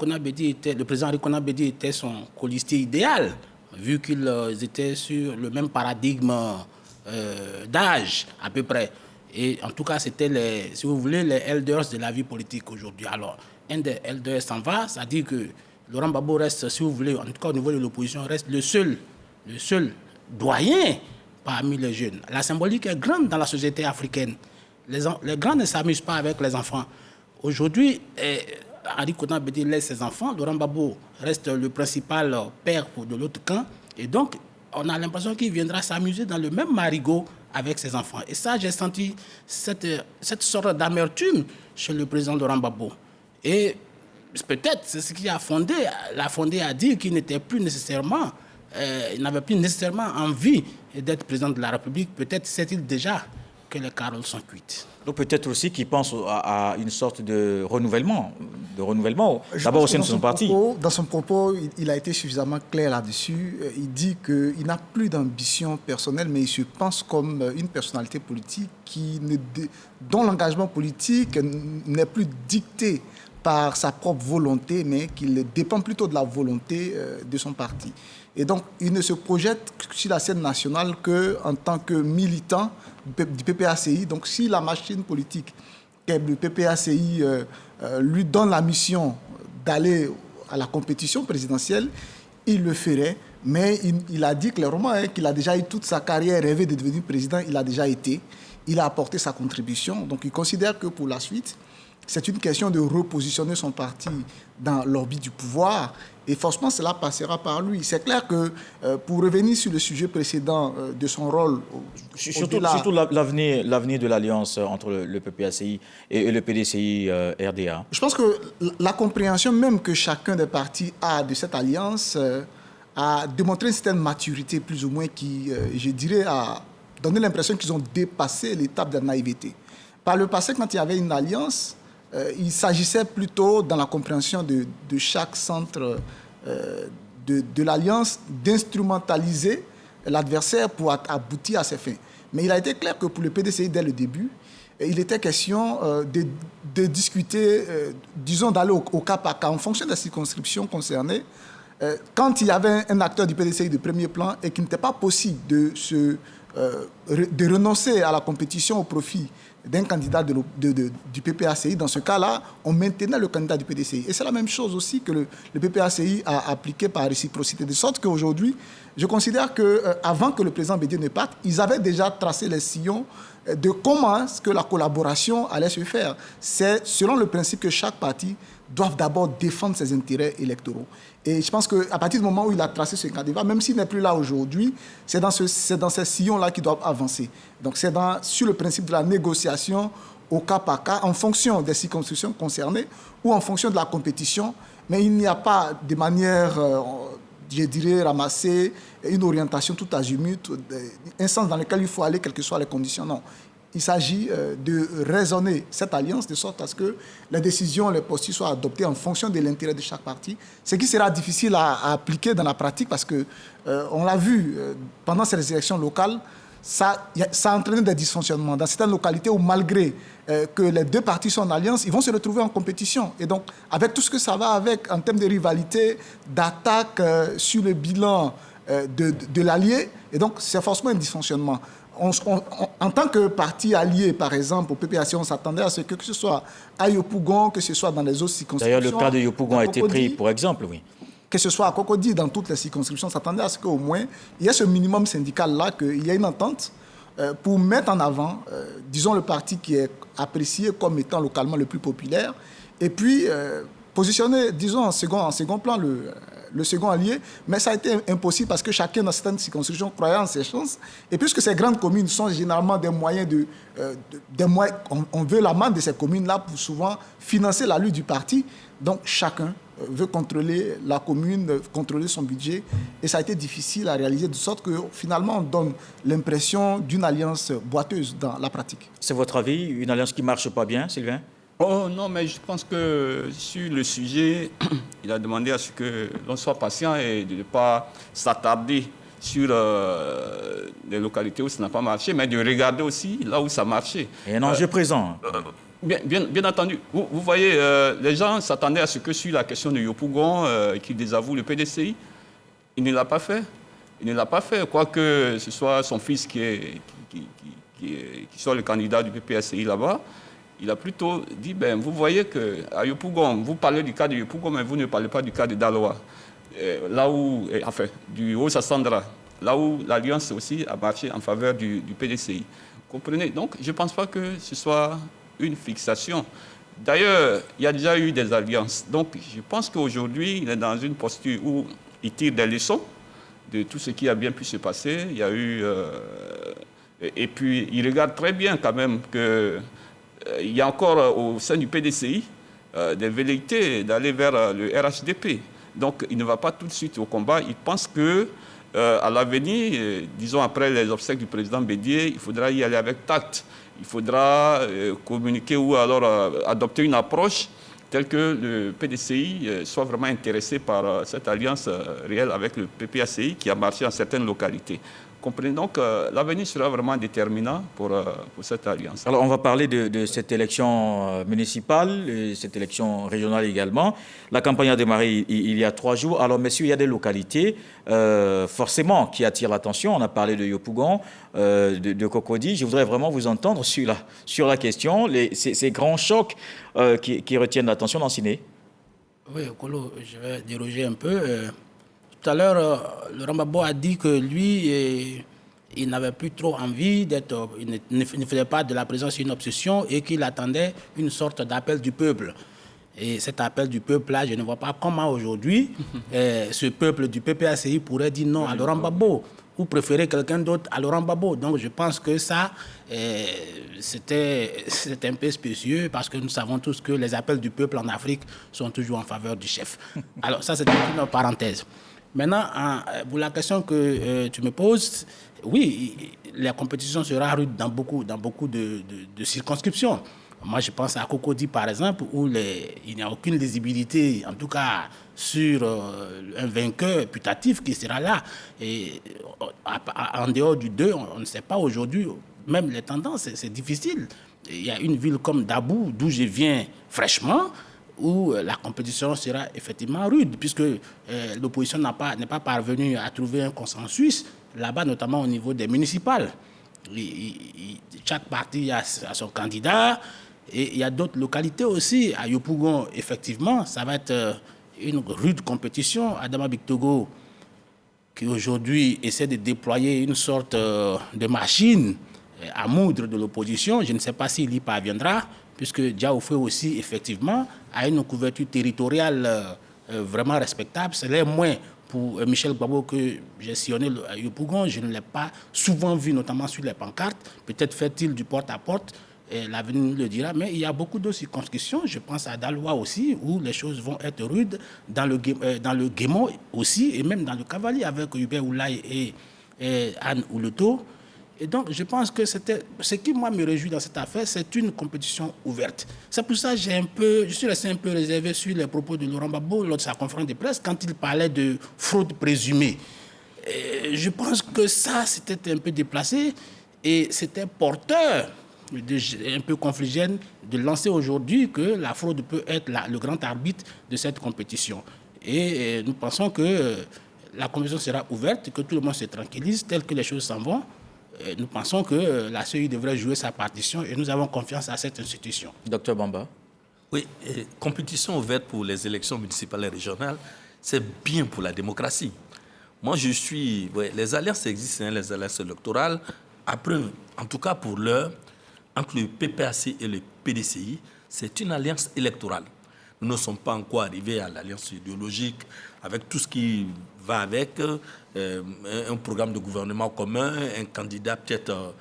Konan Bédié était son colistier idéal, vu qu'ils étaient sur le même paradigme d'âge, à peu près. Et en tout cas, c'était, si vous voulez, les elders de la vie politique aujourd'hui. Alors, un des elders s'en va, ça dit que Laurent Gbagbo reste, si vous voulez, en tout cas au niveau de l'opposition, reste le seul le seul doyen parmi les jeunes. La symbolique est grande dans la société africaine. Les grands ne s'amusent pas avec les enfants. Aujourd'hui, Henri Konan Bédié laisse ses enfants. Laurent Gbagbo reste le principal père de l'autre camp. Et donc, on a l'impression qu'il viendra s'amuser dans le même marigot avec ses enfants. Et ça, j'ai senti cette sorte d'amertume chez le président Laurent Gbagbo. Et peut-être c'est ce qui l'a fondé à dire qu'il n'était plus nécessairement, il n'avait plus nécessairement envie d'être président de la République. Peut-être sait-il déjà que les carottes sont cuites. Donc peut-être aussi qu'il pense à une sorte de renouvellement d'abord au sein de son parti. Dans son propos, il a été suffisamment clair là-dessus. Il dit qu'il n'a plus d'ambition personnelle, mais il se pense comme une personnalité politique dont l'engagement politique n'est plus dicté par sa propre volonté, mais qu'il dépend plutôt de la volonté de son parti. Et donc, il ne se projette sur la scène nationale qu'en tant que militant du PPACI. Donc, si la machine politique, le PPACI, lui donne la mission d'aller à la compétition présidentielle, il le ferait. Mais il a dit clairement qu'il a déjà eu toute sa carrière rêvé de devenir président. Il a déjà été. Il a apporté sa contribution. Donc, il considère que pour la suite, c'est une question de repositionner son parti dans l'orbite du pouvoir. Et forcément, cela passera par lui. C'est clair que, pour revenir sur le sujet précédent de son rôle... Surtout l'avenir de l'alliance entre le PPACI et le PDCI-RDA. Je pense que la compréhension même que chacun des partis a de cette alliance a démontré une certaine maturité, plus ou moins, qui, je dirais, a donné l'impression qu'ils ont dépassé l'étape de la naïveté. Par le passé, quand il y avait une alliance... il s'agissait plutôt, dans la compréhension de chaque centre de l'Alliance, d'instrumentaliser l'adversaire pour aboutir à ses fins. Mais il a été clair que pour le PDCI, dès le début, il était question de discuter, disons, d'aller au cas par cas, en fonction des circonscriptions concernées. Quand il y avait un acteur du PDCI de premier plan et qu'il n'était pas possible de renoncer à la compétition au profit d'un candidat du PPACI, dans ce cas-là, on maintenait le candidat du PDCI. Et c'est la même chose aussi que le PPACI a appliqué par réciprocité. De sorte qu'aujourd'hui, je considère qu'avant que le président Bédié ne parte, ils avaient déjà tracé les sillons de comment est-ce que la collaboration allait se faire. C'est selon le principe que chaque parti doit d'abord défendre ses intérêts électoraux. Et je pense qu'à partir du moment où il a tracé ce candidat, même s'il n'est plus là aujourd'hui, c'est dans ces sillons-là qu'ils doivent avancer. Donc c'est sur le principe de la négociation au cas par cas, en fonction des circonscriptions concernées ou en fonction de la compétition. Mais il n'y a pas de manière, je dirais, ramassée, une orientation tout azimut, un sens dans lequel il faut aller, quelles que soient les conditions. Non. Il s'agit de raisonner cette alliance de sorte à ce que les décisions, les postures soient adoptées en fonction de l'intérêt de chaque parti. Ce qui sera difficile à appliquer dans la pratique parce que, on l'a vu, pendant ces élections locales, ça a entraîné des dysfonctionnements dans certaines localités où, malgré que les deux partis sont en alliance, ils vont se retrouver en compétition. Et donc, avec tout ce que ça va avec en termes de rivalité, d'attaque sur le bilan de l'allié, et donc c'est forcément un dysfonctionnement. En tant que parti allié, par exemple, au PPACI, on s'attendait à ce que ce soit à Yopougon, que ce soit dans les autres circonscriptions. D'ailleurs, le cas de Yopougon a été pris pour exemple, oui. Que ce soit à Cocody, dans toutes les circonscriptions, on s'attendait à ce qu'au moins, il y ait ce minimum syndical-là, qu'il y ait une entente pour mettre en avant, disons, le parti qui est apprécié comme étant localement le plus populaire, et puis positionner, disons, en second plan, le second allié, mais ça a été impossible parce que chacun dans certaines circonscriptions croyait en ses chances. Et puisque ces grandes communes sont généralement des moyens on veut la main de ces communes-là pour souvent financer la lutte du parti. Donc chacun veut contrôler la commune, contrôler son budget. Et ça a été difficile à réaliser de sorte que finalement on donne l'impression d'une alliance boiteuse dans la pratique. C'est votre avis, une alliance qui ne marche pas bien, Sylvain ? Oh non, mais je pense que sur le sujet, il a demandé à ce que l'on soit patient et de ne pas s'attarder sur les localités où ça n'a pas marché, mais de regarder aussi là où ça a marché. Et un enjeu présent. Bien entendu. Vous voyez, les gens s'attendaient à ce que sur la question de Yopougon, qu'il désavoue le PDCI, il ne l'a pas fait. Il ne l'a pas fait, quoique ce soit son fils qui soit le candidat du PPACI là-bas. Il a plutôt dit, vous voyez qu'à Yopougon, vous parlez du cas de Yopougon, mais vous ne parlez pas du cas de Daloa. Là où, enfin, du Haut-Sassandra, là où l'Alliance aussi a marché en faveur du PDCI. Vous comprenez? Donc, je ne pense pas que ce soit une fixation. D'ailleurs, il y a déjà eu des alliances. Donc, je pense qu'aujourd'hui, il est dans une posture où il tire des leçons de tout ce qui a bien pu se passer. Il y a eu... et puis, il regarde très bien quand même qu'il y a encore au sein du PDCI des velléités d'aller vers le RHDP. Donc, il ne va pas tout de suite au combat. Il pense que à l'avenir, disons après les obsèques du président Bédié, il faudra y aller avec tact. Il faudra communiquer ou alors adopter une approche telle que le PDCI soit vraiment intéressé par cette alliance réelle avec le PPACI qui a marché dans certaines localités. Comprenez donc l'avenir sera vraiment déterminant pour cette alliance. Alors, on va parler de cette élection municipale, et cette élection régionale également. La campagne a démarré il y a 3 jours. Alors, messieurs, il y a des localités forcément qui attirent l'attention. On a parlé de Yopougon, de Cocody. Je voudrais vraiment vous entendre sur la question, ces grands chocs qui retiennent l'attention d'Anciné. Oui, Kolo, je vais déroger un peu. Tout à l'heure, Laurent Gbagbo a dit que lui, il n'avait plus trop envie d'être... Il ne faisait pas de la présidence une obsession et qu'il attendait une sorte d'appel du peuple. Et cet appel du peuple-là, je ne vois pas comment aujourd'hui ce peuple du PPACI pourrait dire non à Laurent Gbagbo ou préférer quelqu'un d'autre à Laurent Gbagbo. Donc je pense que ça, c'était un peu spécieux parce que nous savons tous que les appels du peuple en Afrique sont toujours en faveur du chef. Alors ça, c'était une parenthèse. Maintenant, pour la question que tu me poses, oui, la compétition sera rude dans beaucoup de circonscriptions. Moi, je pense à Cocody, par exemple, où il n'y a aucune lisibilité, en tout cas sur un vainqueur putatif qui sera là. Et en dehors du 2, on ne sait pas aujourd'hui, même les tendances, c'est difficile. Il y a une ville comme Dabou, d'où je viens fraîchement, où la compétition sera effectivement rude, puisque l'opposition n'est pas parvenue à trouver un consensus, là-bas, notamment au niveau des municipales. Chaque parti a son candidat, et il y a d'autres localités aussi. À Yopougon, effectivement, ça va être une rude compétition. Adama Bictogo, qui aujourd'hui essaie de déployer une sorte de machine à moudre de l'opposition, je ne sais pas s'il y parviendra, puisque Diaoufé aussi, effectivement, a une couverture territoriale vraiment respectable. C'est l'un moins pour Michel Gbagbo que j'ai sillonné à Yopougon. Je ne l'ai pas souvent vu, notamment sur les pancartes. Peut-être fait-il du porte-à-porte, l'avenir nous le dira. Mais il y a beaucoup de circonscriptions, je pense à Daloa aussi, où les choses vont être rudes, dans le Guémon aussi, et même dans le Cavalier, avec Hubert Oulaye et Anne Ouleto. Et donc, je pense que ce qui, moi, me réjouit dans cette affaire, c'est une compétition ouverte. C'est pour ça que je suis resté un peu réservé sur les propos de Laurent Gbagbo lors de sa conférence de presse, quand il parlait de fraude présumée. Et je pense que ça, c'était un peu déplacé et c'était porteur, un peu confligène, de lancer aujourd'hui que la fraude peut être le grand arbitre de cette compétition. Et nous pensons que la compétition sera ouverte, que tout le monde se tranquillise, tel que les choses s'en vont. Nous pensons que la CEI devrait jouer sa partition et nous avons confiance à cette institution. Docteur Bamba. Oui, compétition ouverte pour les élections municipales et régionales, c'est bien pour la démocratie. Moi, les alliances existent, les alliances électorales. Après, en tout cas pour l'heure, entre le PPAC et le PDCI, c'est une alliance électorale. Nous ne sommes pas encore arrivés à l'alliance idéologique avec tout ce qui va avec, un programme de gouvernement commun, un candidat peut-être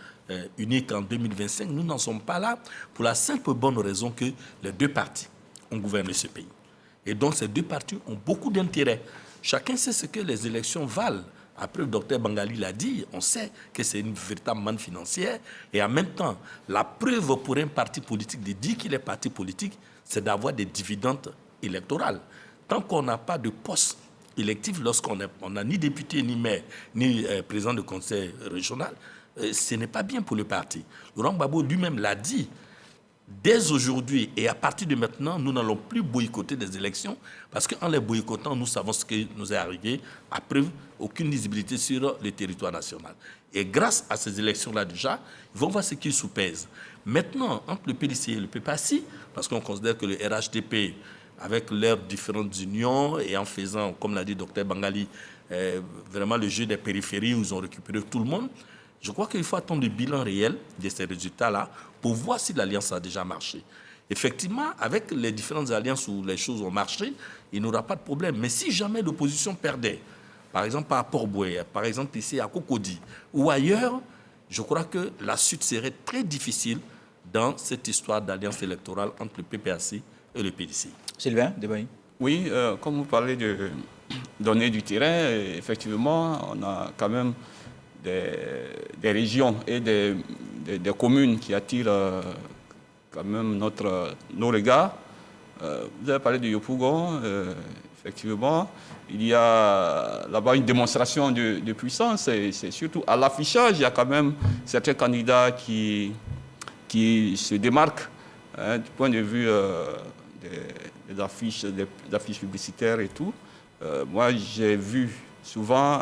unique en 2025. Nous n'en sommes pas là pour la simple bonne raison que les deux partis ont gouverné ce pays. Et donc ces deux partis ont beaucoup d'intérêt. Chacun sait ce que les élections valent. Après, le docteur Bangali l'a dit, on sait que c'est une véritable manne financière. Et en même temps, la preuve pour un parti politique de dire qu'il est parti politique, c'est d'avoir des dividendes électoraux. Tant qu'on n'a pas de poste électif, lorsqu'on n'a ni député, ni maire, ni président de conseil régional, ce n'est pas bien pour le parti. Laurent Gbagbo lui-même l'a dit. Dès aujourd'hui et à partir de maintenant, nous n'allons plus boycotter des élections parce qu'en les boycottant, nous savons ce qui nous est arrivé. À preuve, aucune lisibilité sur le territoire national. Et grâce à ces élections-là déjà, ils vont voir ce qui sous-pèse. Maintenant, entre le PDC et le PPACI, parce qu'on considère que le RHDP avec leurs différentes unions et en faisant, comme l'a dit Dr Bangali, vraiment le jeu des périphéries où ils ont récupéré tout le monde. Je crois qu'il faut attendre le bilan réel de ces résultats-là pour voir si l'alliance a déjà marché. Effectivement, avec les différentes alliances où les choses ont marché, il n'y aura pas de problème. Mais si jamais l'opposition perdait, par exemple à Port-Boué, par exemple ici à Cocody ou ailleurs, je crois que la suite serait très difficile dans cette histoire d'alliance électorale entre le PPAC et le PDC. Sylvain Debaï. Oui, comme vous parlez de données du terrain, effectivement, on a quand même des régions et des communes qui attirent quand même nos regards. Vous avez parlé de Yopougon, effectivement. Il y a là-bas une démonstration de puissance et c'est surtout à l'affichage, il y a quand même certains candidats qui se démarquent du point de vue des affiches publicitaires et tout. Moi, j'ai vu souvent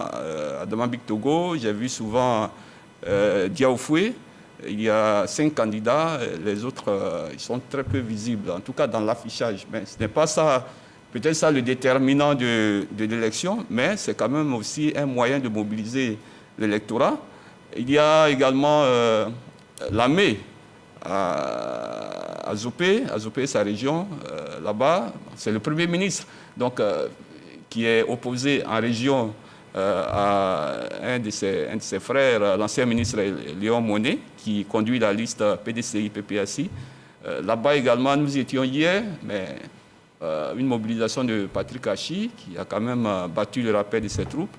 Adama Bictogo, j'ai vu souvent Diaoufoué. Il y a 5 candidats, les autres ils sont très peu visibles, en tout cas dans l'affichage. Mais ce n'est pas ça, peut-être ça le déterminant de l'élection, mais c'est quand même aussi un moyen de mobiliser l'électorat. Il y a également l'AME à Zopé, sa région, là-bas, c'est le Premier ministre donc, qui est opposé en région à un de ses frères, l'ancien ministre Léon Monnet, qui conduit la liste PDCI-PPAC. Là-bas également, nous y étions hier, mais une mobilisation de Patrick Hachi, qui a quand même battu le rappel de ses troupes,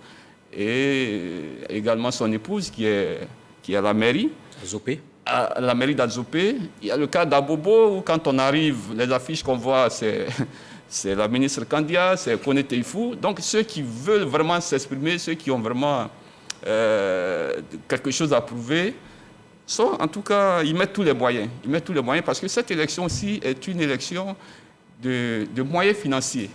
et également son épouse, qui est à la mairie. Zopé. À la mairie d'Azopé. Il y a le cas d'Abobo, où quand on arrive, les affiches qu'on voit, c'est la ministre Kandia, c'est Kone Teifou. Donc ceux qui veulent vraiment s'exprimer, ceux qui ont vraiment quelque chose à prouver, en tout cas, ils mettent tous les moyens. Ils mettent tous les moyens parce que cette élection aussi est une élection de moyens financiers.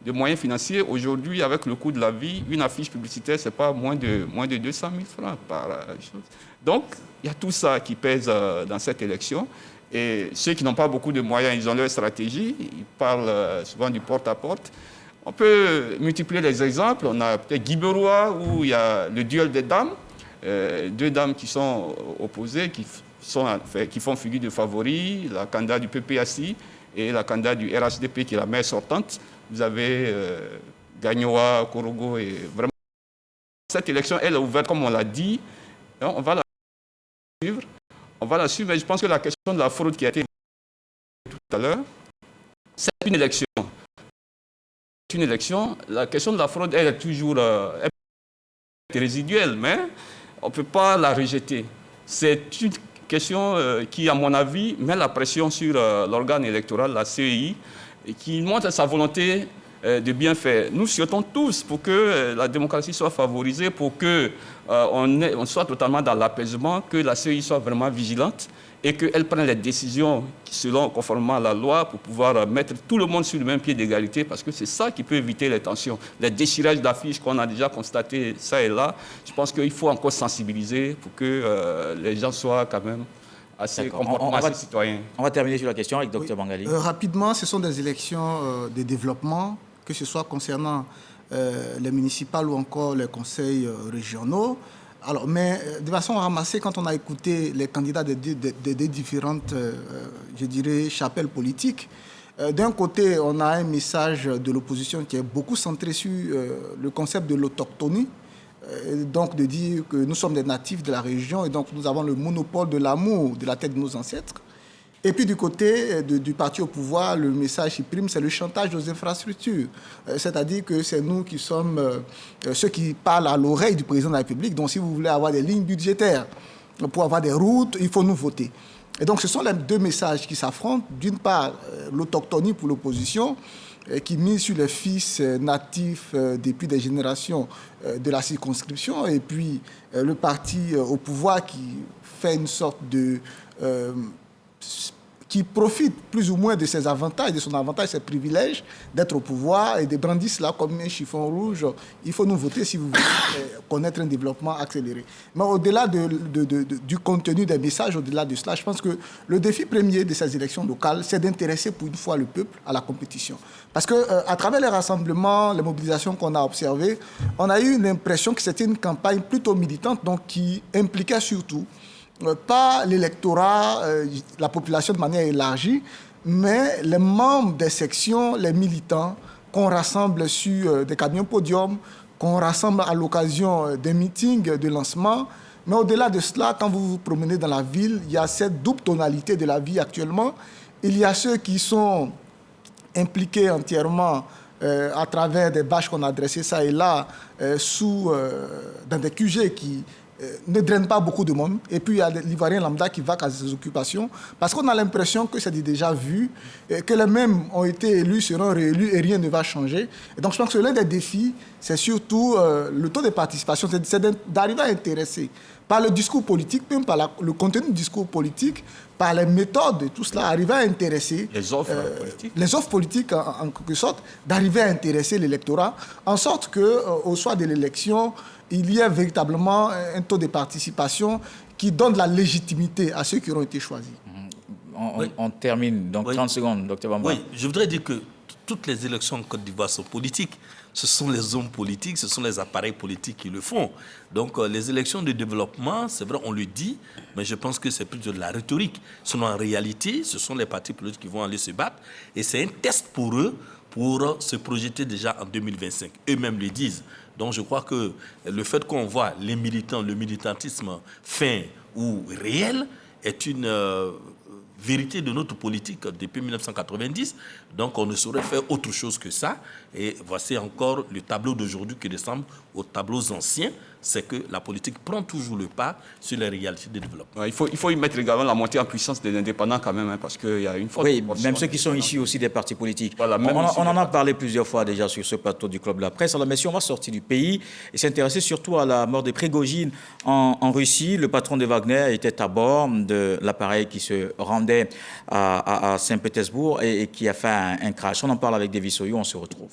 De moyens financiers. Aujourd'hui, avec le coût de la vie, une affiche publicitaire, ce n'est pas moins de 200 000 francs par chose. Donc, il y a tout ça qui pèse dans cette élection. Et ceux qui n'ont pas beaucoup de moyens, ils ont leur stratégie. Ils parlent souvent du porte-à-porte. On peut multiplier les exemples. On a peut-être Guiberois, où il y a le duel des dames. 2 dames qui sont opposées, qui font figure de favoris, la candidate du PPAC et la candidate du RHDP, qui est la maire sortante. Vous avez Gagnoa, Korogo, et vraiment, cette élection, elle est ouverte, comme on l'a dit. On va la suivre. Mais je pense que la question de la fraude qui a été tout à l'heure, c'est une élection. C'est une élection. La question de la fraude, elle est toujours résiduelle, mais on ne peut pas la rejeter. C'est une question qui, à mon avis, met la pression sur l'organe électoral, la CEI, et qui montre sa volonté de bien faire. Nous souhaitons tous pour que la démocratie soit favorisée, pour qu'on soit totalement dans l'apaisement, que la CEI soit vraiment vigilante et qu'elle prenne les décisions conformément à la loi pour pouvoir mettre tout le monde sur le même pied d'égalité, parce que c'est ça qui peut éviter les tensions. Les déchirages d'affiches qu'on a déjà constatés ça et là, je pense qu'il faut encore sensibiliser pour que les gens soient quand même assez citoyens. On va terminer sur la question avec Dr Bangali. Rapidement, ce sont des élections de développement, que ce soit concernant les municipales ou encore les conseils régionaux. Alors, mais de façon ramassée, quand on a écouté les candidats des différentes, je dirais, chapelles politiques, d'un côté, on a un message de l'opposition qui est beaucoup centré sur le concept de l'autochtonie, donc de dire que nous sommes des natifs de la région et donc nous avons le monopole de l'amour de la terre de nos ancêtres. Et puis du côté du parti au pouvoir, le message qui prime, c'est le chantage aux infrastructures. C'est-à-dire que c'est nous qui sommes ceux qui parlent à l'oreille du président de la République. Donc si vous voulez avoir des lignes budgétaires pour avoir des routes, il faut nous voter. Et donc ce sont les 2 messages qui s'affrontent. D'une part, l'autochtonie pour l'opposition, qui mise sur les fils natifs depuis des générations de la circonscription, et puis le parti au pouvoir qui fait une sorte de qui profitent plus ou moins de ses avantages, de son avantage, ses privilèges d'être au pouvoir et de brandir cela comme un chiffon rouge. Il faut nous voter si vous voulez connaître un développement accéléré. Mais au-delà du contenu des messages, au-delà de cela, je pense que le défi premier de ces élections locales, c'est d'intéresser pour une fois le peuple à la compétition. Parce qu'à travers les rassemblements, les mobilisations qu'on a observées, on a eu l'impression que c'était une campagne plutôt militante, donc qui impliquait surtout pas l'électorat, la population de manière élargie, mais les membres des sections, les militants, qu'on rassemble sur des camions podiums, qu'on rassemble à l'occasion des meetings de lancement. Mais au-delà de cela, quand vous vous promenez dans la ville, il y a cette double tonalité de la vie actuellement. Il y a ceux qui sont impliqués entièrement à travers des bâches qu'on a dressées ça et là, dans des QG qui ne drainent pas beaucoup de monde. Et puis il y a l'Ivoirien lambda qui va à ses occupations parce qu'on a l'impression que c'est déjà vu, que les mêmes ont été élus, seront réélus et rien ne va changer. Et donc je pense que l'un des défis, c'est surtout le taux de participation, c'est d'arriver à intéresser par le discours politique, même par le contenu du discours politique, par les méthodes de tout cela, arriver à intéresser les offres politiques. Les offres politiques, en quelque sorte, d'arriver à intéresser l'électorat, en sorte qu'au soir de l'élection, il y ait véritablement un taux de participation qui donne de la légitimité à ceux qui auront été choisis. On termine, donc 30 secondes, Dr Bamba. Oui, je voudrais dire que toutes les élections en Côte d'Ivoire sont politiques. Ce sont les hommes politiques, ce sont les appareils politiques qui le font. Donc les élections de développement, c'est vrai, on le dit, mais je pense que c'est plus de la rhétorique. Sinon, en réalité, ce sont les partis politiques qui vont aller se battre. Et c'est un test pour eux pour se projeter déjà en 2025. Eux-mêmes le disent. Donc je crois que le fait qu'on voit les militants, le militantisme fin ou réel est une vérité de notre politique depuis 1990. Donc on ne saurait faire autre chose que ça. Et voici encore le tableau d'aujourd'hui qui ressemble aux tableaux anciens. C'est que la politique prend toujours le pas sur les réalités de développement. Il faut y mettre également la montée en puissance des indépendants quand même, hein, parce qu'il y a une forte Oui, proportion même ceux qui sont issus aussi des partis politiques. Voilà, on en a parlé plusieurs fois déjà sur ce plateau du Club de la Presse. Alors, mais si on va sortir du pays et s'intéresser surtout à la mort de Prigojine en Russie, le patron de Wagner était à bord de l'appareil qui se rendait à Saint-Pétersbourg et qui a fait un crash. On en parle avec David Soyou, on se retrouve.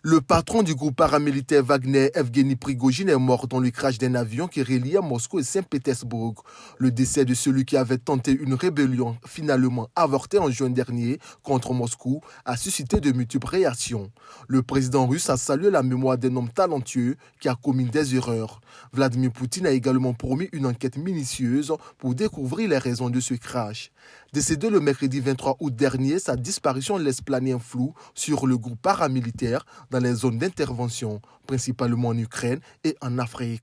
Le patron du groupe paramilitaire Wagner, Evgeny Prigojine, est mort dans le crash d'un avion qui reliait Moscou et Saint-Pétersbourg. Le décès de celui qui avait tenté une rébellion finalement avortée en juin dernier contre Moscou a suscité de multiples réactions. Le président russe a salué la mémoire d'un homme talentueux qui a commis des erreurs. Vladimir Poutine a également promis une enquête minutieuse pour découvrir les raisons de ce crash. Décédé le mercredi 23 août dernier, sa disparition laisse planer un flou sur le groupe paramilitaire dans les zones d'intervention, principalement en Ukraine et en Afrique.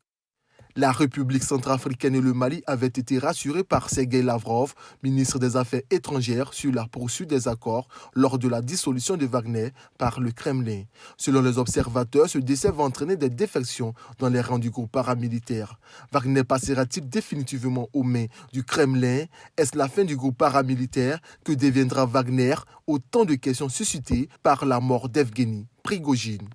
La République centrafricaine et le Mali avaient été rassurés par Sergueï Lavrov, ministre des Affaires étrangères, sur la poursuite des accords lors de la dissolution de Wagner par le Kremlin. Selon les observateurs, ce décès va entraîner des défections dans les rangs du groupe paramilitaire. Wagner passera-t-il définitivement aux mains du Kremlin? Est-ce la fin du groupe paramilitaire? Que deviendra Wagner? Autant de questions suscitées par la mort d'Evgeny Prigojine.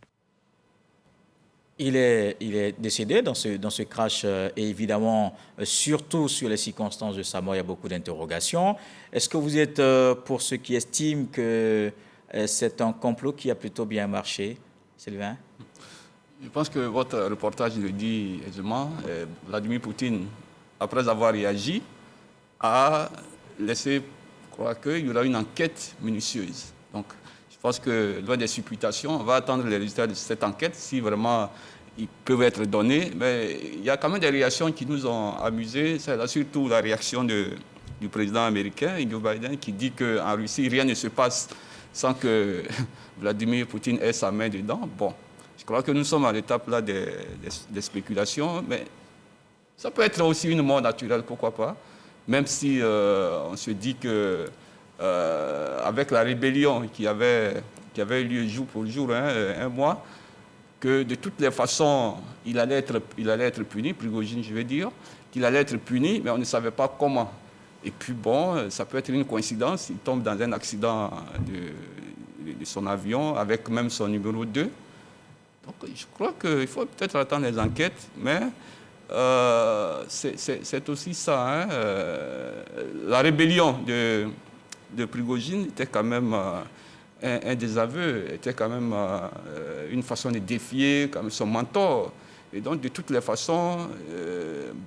Il est décédé dans ce crash et évidemment, surtout sur les circonstances de sa mort, il y a beaucoup d'interrogations. Est-ce que vous êtes pour ceux qui estiment que c'est un complot qui a plutôt bien marché, Sylvain? Je pense que votre reportage le dit aisément. Vladimir Poutine, après avoir réagi, a laissé croire qu'il y aura une enquête minutieuse. Donc, je pense que, loin des supputations, on va attendre les résultats de cette enquête, si vraiment ils peuvent être donnés. Mais il y a quand même des réactions qui nous ont amusés. C'est surtout la réaction du président américain, Joe Biden, qui dit qu'en Russie, rien ne se passe sans que Vladimir Poutine ait sa main dedans. Bon, je crois que nous sommes à l'étape là des spéculations, mais ça peut être aussi une mort naturelle, pourquoi pas, même si on se dit que avec la rébellion qui avait eu lieu jour pour jour, un mois, que de toutes les façons, il allait être puni, Prigojine, je veux dire, qu'il allait être puni, mais on ne savait pas comment. Et puis bon, ça peut être une coïncidence, il tombe dans un accident de son avion, avec même son numéro 2. Donc je crois qu'il faut peut-être attendre les enquêtes, mais c'est aussi ça. Hein, la rébellion de Prigojine était quand même un désaveu, était quand même une façon de défier quand même son mentor. Et donc, de toutes les façons,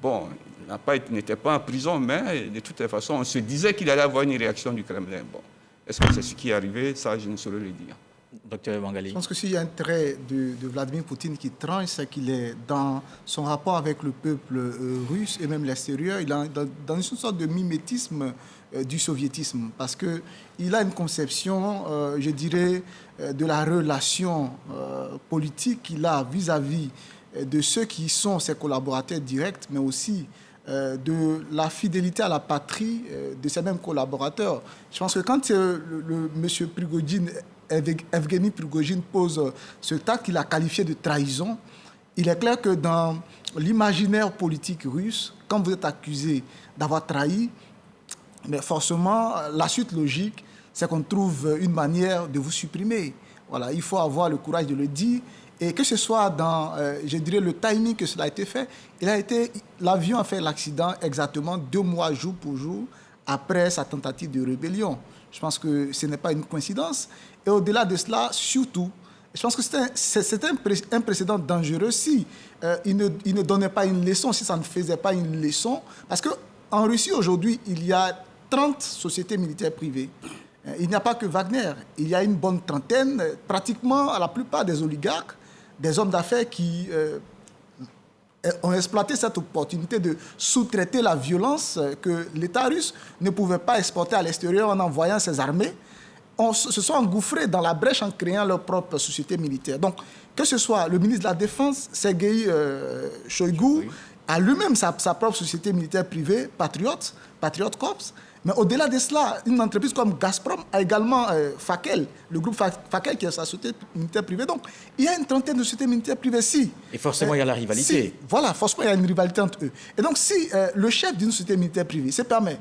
bon, il n'était pas en prison, mais de toutes les façons, on se disait qu'il allait avoir une réaction du Kremlin. Bon, est-ce que c'est ce qui est arrivé? Ça, je ne saurais le dire. Docteur Vangali. Je pense que s'il y a un trait de Vladimir Poutine qui tranche, c'est qu'il est dans son rapport avec le peuple russe et même l'extérieur, il est dans une sorte de mimétisme du soviétisme, parce qu'il a une conception, je dirais, de la relation politique qu'il a vis-à-vis de ceux qui sont ses collaborateurs directs, mais aussi de la fidélité à la patrie de ces mêmes collaborateurs. Je pense que quand monsieur Prigojine, Evgeny Prigojine pose ce acte qu'il a qualifié de trahison, il est clair que dans l'imaginaire politique russe, quand vous êtes accusé d'avoir trahi, mais forcément, la suite logique, c'est qu'on trouve une manière de vous supprimer. Voilà, il faut avoir le courage de le dire. Et que ce soit dans, je dirais, le timing que cela a été fait, l'avion a fait l'accident exactement 2 mois jour pour jour après sa tentative de rébellion. Je pense que ce n'est pas une coïncidence. Et au-delà de cela, surtout, je pense que c'est un précédent dangereux si il ne donnait pas une leçon, si ça ne faisait pas une leçon. Parce qu'en Russie, aujourd'hui, il y a 30 sociétés militaires privées. Il n'y a pas que Wagner. Il y a une bonne trentaine, pratiquement la plupart des oligarques, des hommes d'affaires qui ont exploité cette opportunité de sous-traiter la violence que l'État russe ne pouvait pas exporter à l'extérieur en envoyant ses armées. Se sont engouffrés dans la brèche en créant leur propre société militaire. Donc, que ce soit le ministre de la Défense, Sergueï Shoigu, a lui-même sa propre société militaire privée, Patriot Corps. Mais au-delà de cela, une entreprise comme Gazprom a également Fakel, le groupe Fakel qui est sa société militaire privée. Donc, il y a une trentaine de sociétés militaires privées. Et forcément, il y a la rivalité. Voilà, forcément, il y a une rivalité entre eux. Et donc, si le chef d'une société militaire privée se permet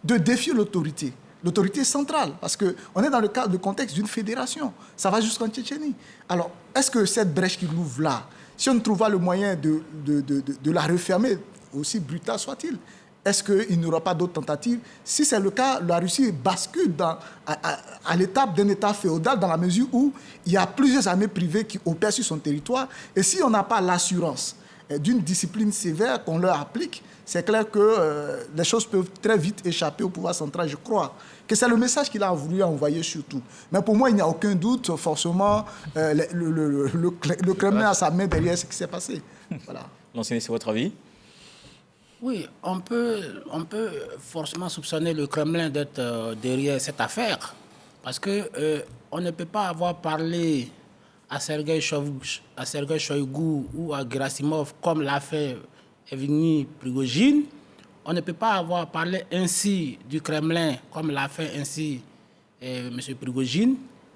de défier l'autorité centrale, parce qu'on est dans le contexte d'une fédération, ça va jusqu'en Tchétchénie. Alors, est-ce que cette brèche qu'il ouvre là, si on trouve le moyen de la refermer, aussi brutal soit-il, est-ce qu'il n'y aura pas d'autres tentatives? Si c'est le cas, la Russie bascule à l'étape d'un État féodal dans la mesure où il y a plusieurs armées privées qui opèrent sur son territoire. Et si on n'a pas l'assurance d'une discipline sévère qu'on leur applique, c'est clair que les choses peuvent très vite échapper au pouvoir central, je crois. Que c'est le message qu'il a voulu envoyer surtout. Mais pour moi, il n'y a aucun doute, forcément, le Kremlin a sa main derrière ce qui s'est passé. Voilà. L'enseignant, c'est votre avis? Oui, on peut forcément soupçonner le Kremlin d'être derrière cette affaire. Parce qu'on ne peut pas avoir parlé à Sergueï Shoigu ou à Gerasimov comme l'a fait Evgeny Prigojine. On ne peut pas avoir parlé ainsi du Kremlin comme l'a fait ainsi M. Prigojine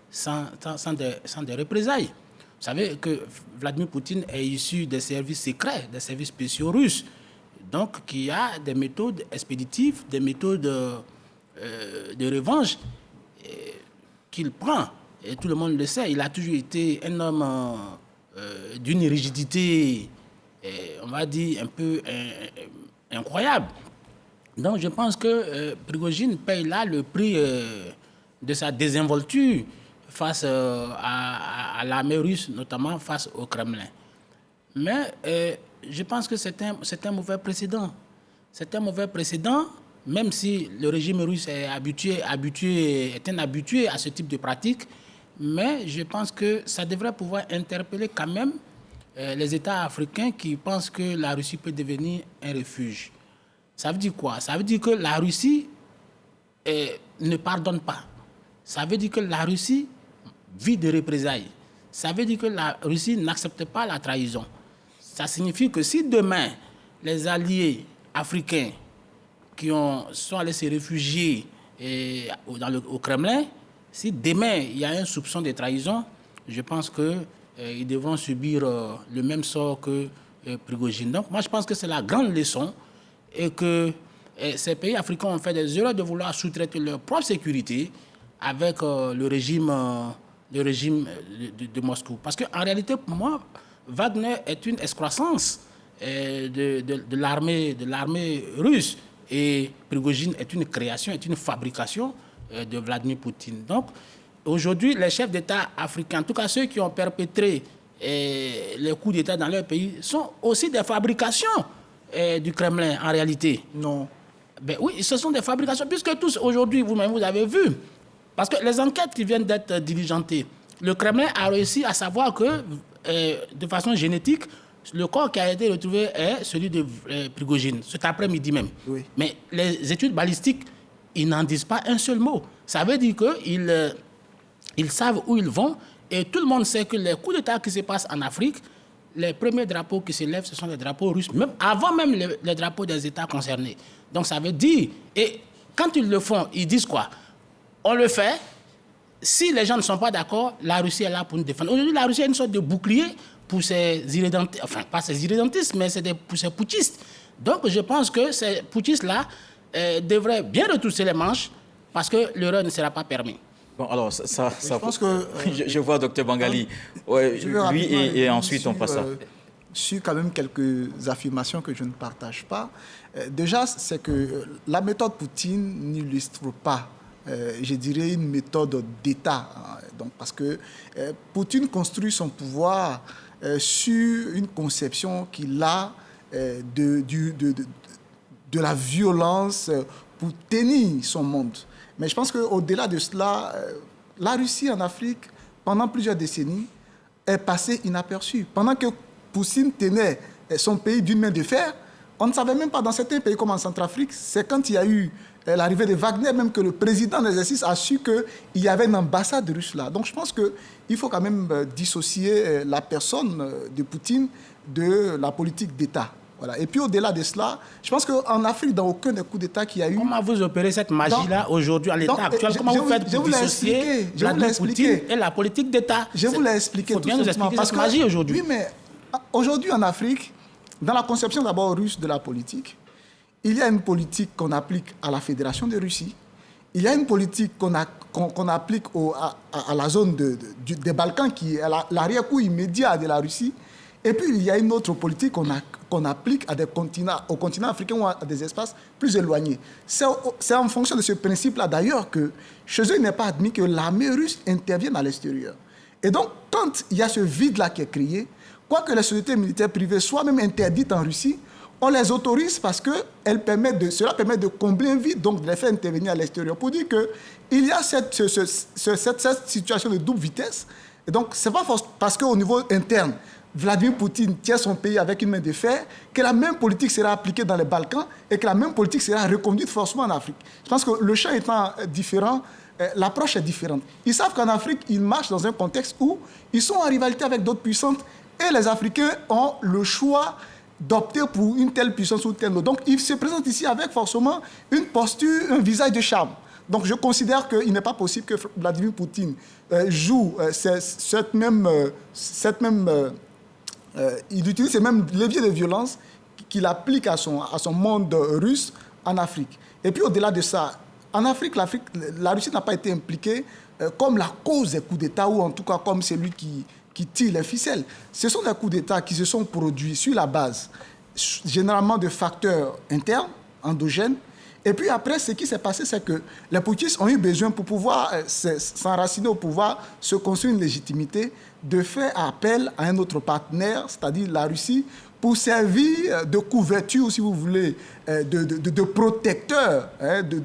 sans des représailles. Vous savez que Vladimir Poutine est issu des services secrets, des services spéciaux russes. Donc, qui a des méthodes expéditives, des méthodes de revanche qu'il prend. Et tout le monde le sait, il a toujours été un homme d'une rigidité, on va dire, un peu incroyable. Donc, je pense que Prigojine paye là le prix de sa désinvolture face à l'armée russe, notamment face au Kremlin. Mais je pense que c'est un mauvais précédent. C'est un mauvais précédent, même si le régime russe est un habitué à ce type de pratique. Mais je pense que ça devrait pouvoir interpeller quand même les États africains qui pensent que la Russie peut devenir un refuge. Ça veut dire quoi? Ça veut dire que la Russie ne pardonne pas. Ça veut dire que la Russie vit de représailles. Ça veut dire que la Russie n'accepte pas la trahison. Ça signifie que si demain, les alliés africains qui sont allés se réfugier au Kremlin, si demain il y a un soupçon de trahison, je pense qu'ils devront subir le même sort que Prigojine. Donc moi je pense que c'est la grande leçon et que ces pays africains ont fait des erreurs de vouloir sous-traiter leur propre sécurité avec le régime de Moscou. Parce qu'en réalité, pour moi, Wagner est une excroissance de l'armée russe. Et Prigojine est une création, est une fabrication de Vladimir Poutine. Donc, aujourd'hui, les chefs d'État africains, en tout cas ceux qui ont perpétré les coups d'État dans leur pays, sont aussi des fabrications du Kremlin, en réalité. Non. Ben oui, ce sont des fabrications, puisque tous, aujourd'hui, vous-même, vous avez vu, parce que les enquêtes qui viennent d'être diligentées, le Kremlin a réussi à savoir que, de façon génétique, le corps qui a été retrouvé est celui de Prigojine, cet après-midi même. Oui. Mais les études balistiques, ils n'en disent pas un seul mot. Ça veut dire qu'ils savent où ils vont, et tout le monde sait que les coups d'État qui se passent en Afrique, les premiers drapeaux qui s'élèvent, ce sont les drapeaux russes, même avant même les drapeaux des États concernés. Donc ça veut dire, et quand ils le font, ils disent quoi? On le fait. Si les gens ne sont pas d'accord, la Russie est là pour nous défendre. Aujourd'hui, la Russie est une sorte de bouclier pour ces irrédentistes, enfin pas ces irrédentistes, mais pour ces putschistes. Donc je pense que ces putschistes-là devraient bien retrousser les manches parce que l'erreur ne sera pas permise. Bon, alors, Je pense que... je vois Dr Bangali. Ouais, lui, et ensuite, on passe à... Sur quand même quelques affirmations que je ne partage pas. Déjà, c'est que la méthode Poutine n'illustre pas, je dirais, une méthode d'État. Donc, parce que Poutine construit son pouvoir sur une conception qu'il a de la violence pour tenir son monde. Mais je pense qu'au-delà de cela, la Russie en Afrique, pendant plusieurs décennies, est passée inaperçue. Pendant que Poutine tenait son pays d'une main de fer, on ne savait même pas dans certains pays comme en Centrafrique, c'est quand il y a eu l'arrivée de Wagner, même que le président de l'exercice a su qu'il y avait une ambassade russe là. Donc je pense qu'il faut quand même dissocier la personne de Poutine de la politique d'État. Voilà. Et puis au-delà de cela, je pense qu'en Afrique, dans aucun des coups d'État qu'il y a eu... Comment vous opérez cette magie-là aujourd'hui, à l'état actuel? Comment vous faites pour dissocier Vladimir Poutine et la politique d'État? Je vous l'ai expliqué tout simplement. Il faut bien nous expliquer cette magie aujourd'hui. Oui, mais aujourd'hui en Afrique, dans la conception d'abord russe de la politique, il y a une politique qu'on applique à la Fédération de Russie, il y a une politique qu'on applique à la zone des Balkans, qui est l'arrière-coup immédiat de la Russie, et puis il y a une autre politique qu'on applique au continent africain ou à des espaces plus éloignés. C'est en fonction de ce principe-là d'ailleurs que chez eux, il n'est pas admis que l'armée russe intervienne à l'extérieur. Et donc, quand il y a ce vide-là qui est créé, quoique les sociétés militaires privées soient même interdites en Russie, on les autorise parce que cela permet de combler un vide, donc de les faire intervenir à l'extérieur. Pour dire qu'il y a cette situation de double vitesse. Et donc, ce n'est pas parce qu'au niveau interne, Vladimir Poutine tient son pays avec une main de fer, que la même politique sera appliquée dans les Balkans et que la même politique sera reconduite forcément en Afrique. Je pense que le champ étant différent, l'approche est différente. Ils savent qu'en Afrique, ils marchent dans un contexte où ils sont en rivalité avec d'autres puissances et les Africains ont le choix d'opter pour une telle puissance ou telle autre. Donc, ils se présentent ici avec forcément une posture, un visage de charme. Donc, je considère qu'il n'est pas possible que Vladimir Poutine joue il utilise ces mêmes leviers de violence qu'il applique à son monde russe en Afrique. Et puis, au-delà de ça, en Afrique, la Russie n'a pas été impliquée comme la cause des coups d'État, ou en tout cas comme celui qui tire les ficelles. Ce sont des coups d'État qui se sont produits sur la base, généralement de facteurs internes, endogènes. Et puis après, ce qui s'est passé, c'est que les putschistes ont eu besoin, pour pouvoir s'enraciner au pouvoir, se construire une légitimité, de faire appel à un autre partenaire, c'est-à-dire la Russie, pour servir de couverture, si vous voulez, de protecteur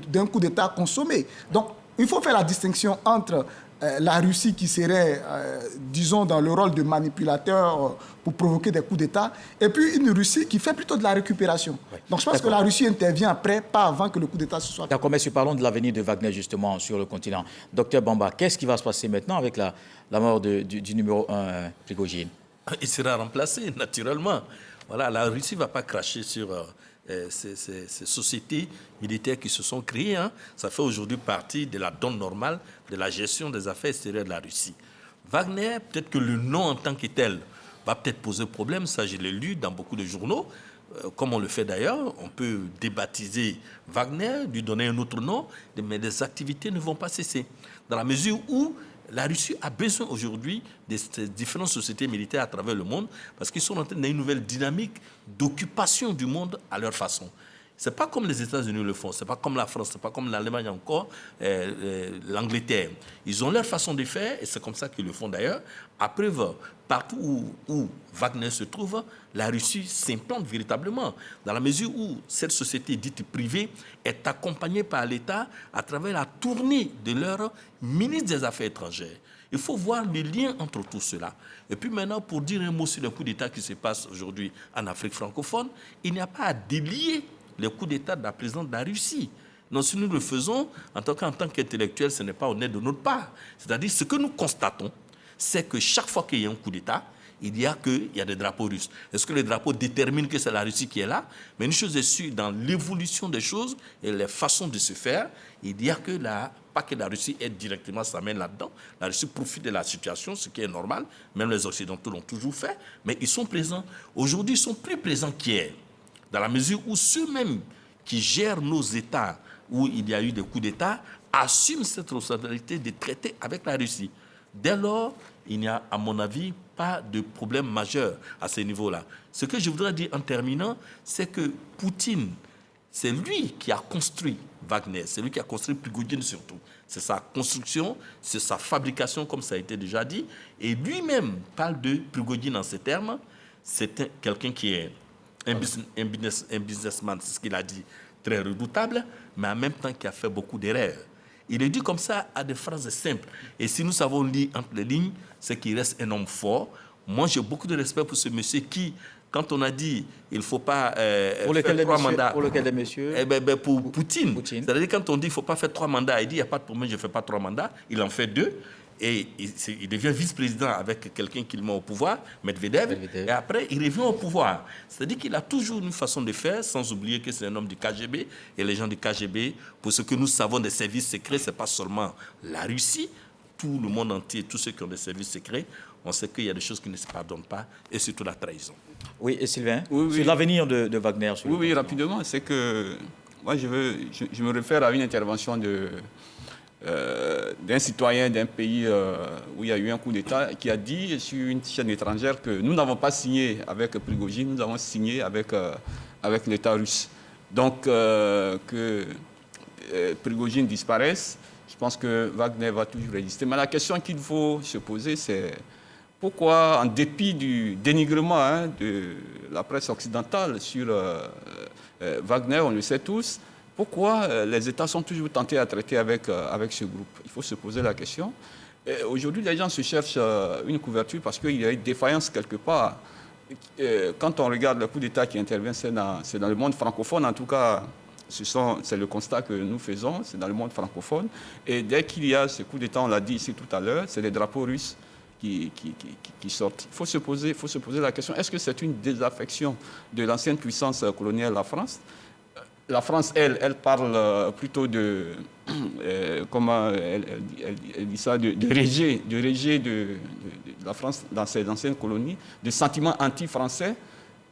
d'un coup d'État consommé. Donc, il faut faire la distinction entre la Russie qui serait, disons, dans le rôle de manipulateur pour provoquer des coups d'État, et puis une Russie qui fait plutôt de la récupération. Oui. Donc je pense que la Russie intervient après, pas avant que le coup d'État se soit fait. D'accord, messieurs, parlons de l'avenir de Wagner, justement, sur le continent. Docteur Bamba, qu'est-ce qui va se passer maintenant avec la mort du numéro 1, Prigojine? Il sera remplacé, naturellement. Voilà, la Russie ne va pas cracher sur ces sociétés militaires qui se sont créées. Hein. Ça fait aujourd'hui partie de la donne normale de la gestion des affaires extérieures de la Russie. Wagner, peut-être que le nom en tant que tel va peut-être poser problème. Ça, je l'ai lu dans beaucoup de journaux. Comme on le fait d'ailleurs, on peut débaptiser Wagner, lui donner un autre nom, mais les activités ne vont pas cesser. Dans la mesure où la Russie a besoin aujourd'hui de ces différentes sociétés militaires à travers le monde parce qu'ils sont en train d'une nouvelle dynamique d'occupation du monde à leur façon. Ce n'est pas comme les États-Unis le font, ce n'est pas comme la France, ce n'est pas comme l'Allemagne encore, l'Angleterre. Ils ont leur façon de faire, et c'est comme ça qu'ils le font d'ailleurs. À preuve, partout où Wagner se trouve, la Russie s'implante véritablement, dans la mesure où cette société dite privée est accompagnée par l'État à travers la tournée de leur ministre des Affaires étrangères. Il faut voir le lien entre tout cela. Et puis maintenant, pour dire un mot sur le coup d'État qui se passe aujourd'hui en Afrique francophone, il n'y a pas à délier le coup d'État de la présidente de la Russie. Non, si nous le faisons, en tant qu'intellectuels, ce n'est pas honnête de notre part. C'est-à-dire, ce que nous constatons, c'est que chaque fois qu'il y a un coup d'État, il y a des drapeaux russes. Est-ce que les drapeaux déterminent que c'est la Russie qui est là? Mais une chose est sûre, dans l'évolution des choses et les façons de se faire, il y a pas que la Russie ait directement sa main là-dedans. La Russie profite de la situation, ce qui est normal. Même les Occidentaux l'ont toujours fait. Mais ils sont présents. Aujourd'hui, ils sont plus présents qu'hier. Dans la mesure où ceux-mêmes qui gèrent nos États, où il y a eu des coups d'État, assument cette responsabilité de traiter avec la Russie. Dès lors, il n'y a, à mon avis, pas de problème majeur à ce niveau-là. Ce que je voudrais dire en terminant, c'est que Poutine, c'est lui qui a construit Wagner, c'est lui qui a construit Prigojine surtout. C'est sa construction, c'est sa fabrication, comme ça a été déjà dit. Et lui-même parle de Prigojine en ces termes. C'est quelqu'un qui est un businessman, c'est ce qu'il a dit, très redoutable, mais en même temps qui a fait beaucoup d'erreurs. Il est dit comme ça à des phrases simples. Et si nous savons lire entre les lignes, c'est qu'il reste un homme fort. Moi, j'ai beaucoup de respect pour ce monsieur qui, quand on a dit il ne faut pas faire 3 mandats... Pour lequel des messieurs Pour Poutine. C'est-à-dire quand on dit il ne faut pas faire 3 mandats, il dit il n'y a pas de problème, je ne fais pas 3 mandats. Il en fait 2. Et il devient vice-président avec quelqu'un qui le met au pouvoir, Medvedev. Et après, il revient au pouvoir. C'est-à-dire qu'il a toujours une façon de faire, sans oublier que c'est un homme du KGB. Et les gens du KGB, pour ce que nous savons des services secrets, ce n'est pas seulement la Russie. Tout le monde entier, tous ceux qui ont des services secrets, on sait qu'il y a des choses qui ne se pardonnent pas, et surtout la trahison. Oui, et Sylvain, oui. sur l'avenir de Wagner. Oui, rapidement, c'est que moi, je me réfère à une intervention d'un citoyen d'un pays où il y a eu un coup d'État qui a dit sur une chaîne étrangère que nous n'avons pas signé avec Prigojine, nous avons signé avec l'État russe. Donc, que Prigojine disparaisse, je pense que Wagner va toujours exister. Mais la question qu'il faut se poser, c'est pourquoi, en dépit du dénigrement de la presse occidentale sur Wagner, on le sait tous, pourquoi les États sont toujours tentés à traiter avec ce groupe? Il faut se poser la question. Aujourd'hui, les gens se cherchent une couverture parce qu'il y a une défaillance quelque part. Quand on regarde le coup d'État qui intervient, c'est dans le monde francophone. En tout cas, c'est le constat que nous faisons, c'est dans le monde francophone. Et dès qu'il y a ce coup d'État, on l'a dit ici tout à l'heure, c'est les drapeaux russes qui sortent. Il faut se poser la question, est-ce que c'est une désaffection de l'ancienne puissance coloniale, la France? La France, elle parle plutôt de, comment elle dit ça, de rejet de la France dans ses anciennes colonies, de sentiments anti-français.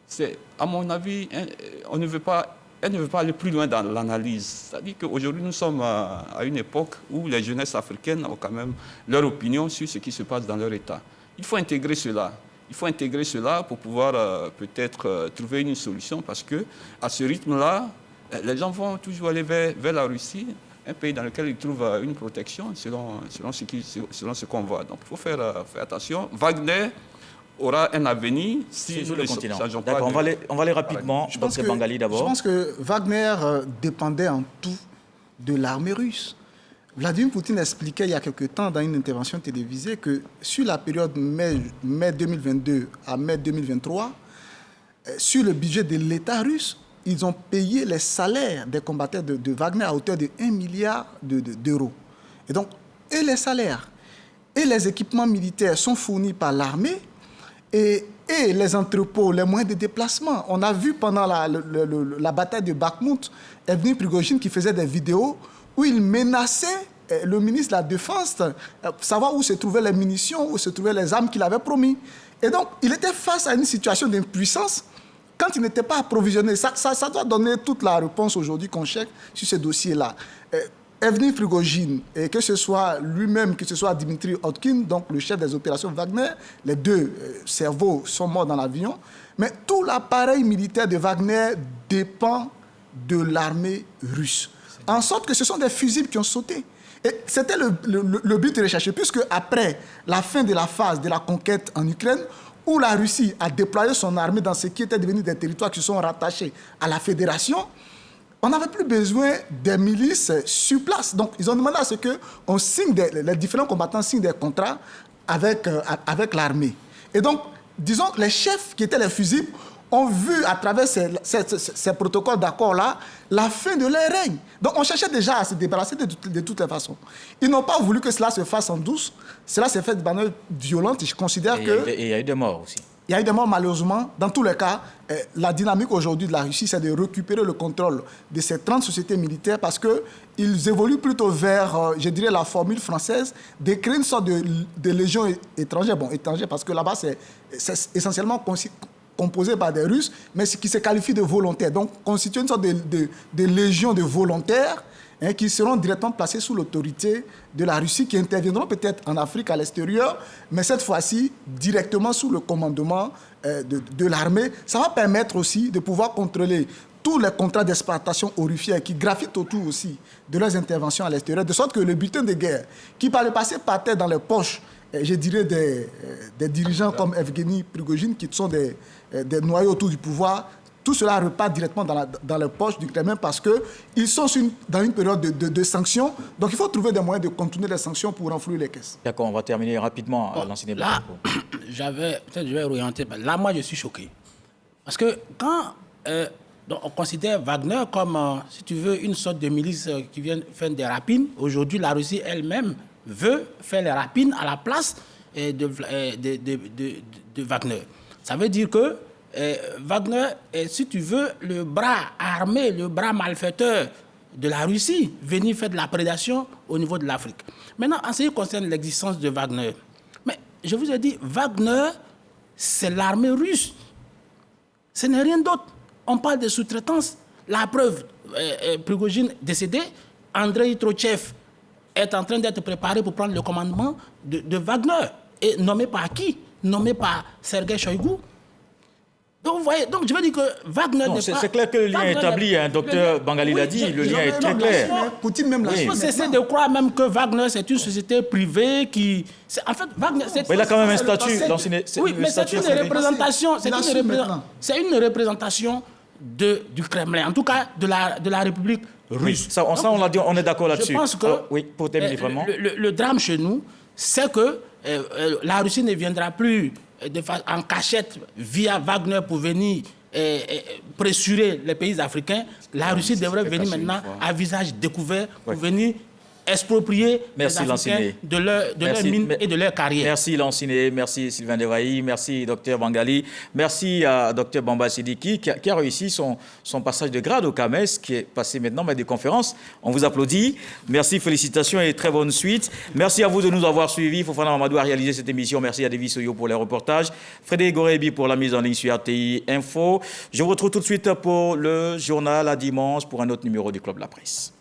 C'est, à mon avis, elle ne veut pas aller plus loin dans l'analyse. C'est-à-dire qu'aujourd'hui, nous sommes à une époque où les jeunesses africaines ont quand même leur opinion sur ce qui se passe dans leur État. Il faut intégrer cela. Il faut intégrer cela pour pouvoir peut-être trouver une solution parce que à ce rythme-là, les gens vont toujours aller vers la Russie, un pays dans lequel ils trouvent une protection selon ce qu'on voit. Donc il faut faire attention. Wagner aura un avenir si sur le continent. D'accord, on va aller rapidement. Je pense que Wagner dépendait en tout de l'armée russe. Vladimir Poutine expliquait il y a quelque temps dans une intervention télévisée que sur la période mai 2022 à mai 2023, sur le budget de l'État russe, ils ont payé les salaires des combattants de Wagner à hauteur de 1 milliard d'euros. Et donc, et les salaires et les équipements militaires sont fournis par l'armée et les entrepôts, les moyens de déplacement. On a vu pendant la bataille de Bakhmout, Evgeny Prigojine qui faisait des vidéos où il menaçait le ministre de la Défense pour savoir où se trouvaient les munitions, où se trouvaient les armes qu'il avait promis. Et donc, il était face à une situation d'impuissance quand il n'était pas approvisionné. Ça doit donner toute la réponse aujourd'hui qu'on cherche sur ce dossier-là. Evgeny Prigojine, et que ce soit lui-même, que ce soit Dmitry Hodkin, donc le chef des opérations Wagner, les deux cerveaux sont morts dans l'avion, mais tout l'appareil militaire de Wagner dépend de l'armée russe. En sorte que ce sont des fusibles qui ont sauté. Et c'était le but recherché, puisque après la fin de la phase de la conquête en Ukraine, où la Russie a déployé son armée dans ce qui était devenu des territoires qui sont rattachés à la fédération, on n'avait plus besoin des milices sur place. Donc, ils ont demandé à ce que les différents combattants signent des contrats avec l'armée. Et donc, disons, les chefs qui étaient les fusibles ont vu à travers ces protocoles d'accord-là la fin de leur règne. Donc, on cherchait déjà à se débarrasser de toutes les façons. Ils n'ont pas voulu que cela se fasse en douce. Cela s'est fait de manière violente et je considère que... Et il y a eu des morts aussi. Il y a eu des morts, malheureusement. Dans tous les cas, la dynamique aujourd'hui de la Russie, c'est de récupérer le contrôle de ces 30 sociétés militaires parce qu'ils évoluent plutôt vers, je dirais, la formule française de créer une sorte de légion étrangère. Bon, étrangère parce que là-bas, c'est essentiellement composé par des Russes, mais qui se qualifient de volontaires. Donc, constituer une sorte de légion de volontaires qui seront directement placés sous l'autorité de la Russie, qui interviendront peut-être en Afrique à l'extérieur, mais cette fois-ci directement sous le commandement de l'armée. Ça va permettre aussi de pouvoir contrôler tous les contrats d'exploitation aurifère qui gravitent autour aussi de leurs interventions à l'extérieur, de sorte que le butin de guerre, qui par le passé partait dans les poches, je dirais, des dirigeants comme Evgeny Prigojine, qui sont des noyaux autour du pouvoir, tout cela repart directement dans les poches du Kremlin parce qu'ils sont dans une période de sanctions. Donc il faut trouver des moyens de contourner les sanctions pour renflouer les caisses. D'accord, on va terminer rapidement, l'enseignant. Là, peut-être je vais orienter. Là, moi, je suis choqué. Parce que quand on considère Wagner comme, si tu veux, une sorte de milice qui vient faire des rapines, aujourd'hui, la Russie elle-même veut faire les rapines à la place de Wagner. Ça veut dire que Wagner est, si tu veux, le bras armé, le bras malfaiteur de la Russie, venir faire de la prédation au niveau de l'Afrique. Maintenant, en ce qui concerne l'existence de Wagner, mais je vous ai dit, Wagner, c'est l'armée russe. Ce n'est rien d'autre. On parle de sous-traitance. La preuve, Prigojine décédé, Andrei Trochev est en train d'être préparé pour prendre le commandement de Wagner. Et nommé par qui? Nommé par Sergei Shoigu. Donc, vous voyez, donc je veux dire que Wagner n'est pas... C'est clair que le lien est établi, docteur Bangali l'a dit, le lien est très clair. Poutine même l'a dit. Il faut cesser de croire même que Wagner, c'est une société privée qui... En fait, Wagner... Il a quand même un statut. Oui, mais c'est une représentation... C'est une représentation du Kremlin, en tout cas de la République russe. Ça, on l'a dit, on est d'accord là-dessus. Je pense que oui, pour terminer vraiment. Le drame chez nous, c'est que la Russie ne viendra plus en cachette via Wagner pour venir pressurer les pays africains. La Russie devrait venir maintenant à visage découvert pour venir exproprier les Africains de leur mine et de leur carrière. Merci Lanciné, merci Sylvain Devailly, merci Dr Bangali, merci à Dr Bamba Sidiki qui a réussi son passage de grade au CAMES, qui est passé maintenant maître de conférence. On vous applaudit. Merci, félicitations et très bonne suite. Merci à vous de nous avoir suivis. Fofana Mamadou a réalisé cette émission. Merci à David Soyo pour les reportages. Frédéric Gorebi pour la mise en ligne sur RTI Info. Je vous retrouve tout de suite pour le journal à dimanche pour un autre numéro du Club de la Presse.